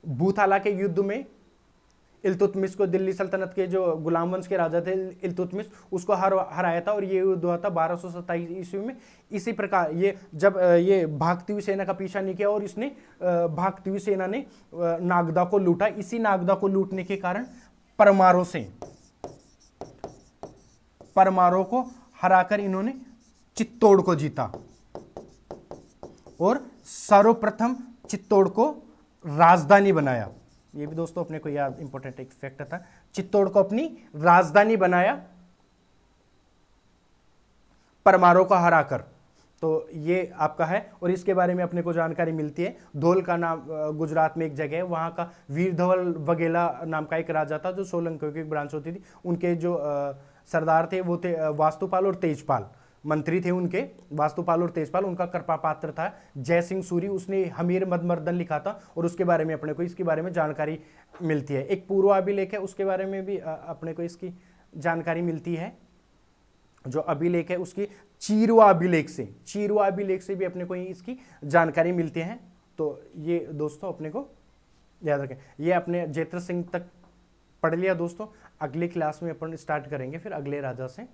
भूथाला के युद्ध में इल्तुतमिश को, दिल्ली सल्तनत के जो गुलाम वंश के राजा थे इल्तुतमिश, उसको हराया था। और ये युद्ध हुआ था 1227 ईस्वी में। इसी प्रकार ये जब ये भागती हुई सेना का पीछा नहीं किया और इसने भागती हुई सेना ने नागदा को लूटा। इसी नागदा को लूटने के कारण परमारों को हराकर इन्होंने चित्तौड़ को जीता और सर्वप्रथम चित्तौड़ को राजधानी बनाया। ये भी दोस्तों अपने को याद इंपॉर्टेंट एक फैक्ट था। चित्तौड़ को अपनी राजधानी बनाया परमारों को हराकर। तो ये आपका है। और इसके बारे में अपने को जानकारी मिलती है। धौल का नाम गुजरात में एक जगह है, वहां का वीरधवल वघेला नाम का एक राजा था जो सोलंकियों की ब्रांच होती थी। उनके जो सरदार थे वो थे वास्तुपाल और तेजपाल, मंत्री थे उनके वास्तुपाल और तेजपाल। उनका कृपा पात्र था जय सिंह सूरी, उसने हमीर मदमर्दन लिखा था और उसके बारे में अपने को इसके बारे में जानकारी मिलती है। एक पूर्व अभिलेख है, उसके बारे में भी अपने को इसकी जानकारी मिलती है। जो अभिलेख है उसकी चीरवा अभिलेख से भी अपने को इसकी जानकारी मिलती है। तो ये दोस्तों अपने को याद रखें। ये अपने जेत्र सिंह तक पढ़ लिया दोस्तों। अगले क्लास में अपन स्टार्ट करेंगे फिर अगले राजा से।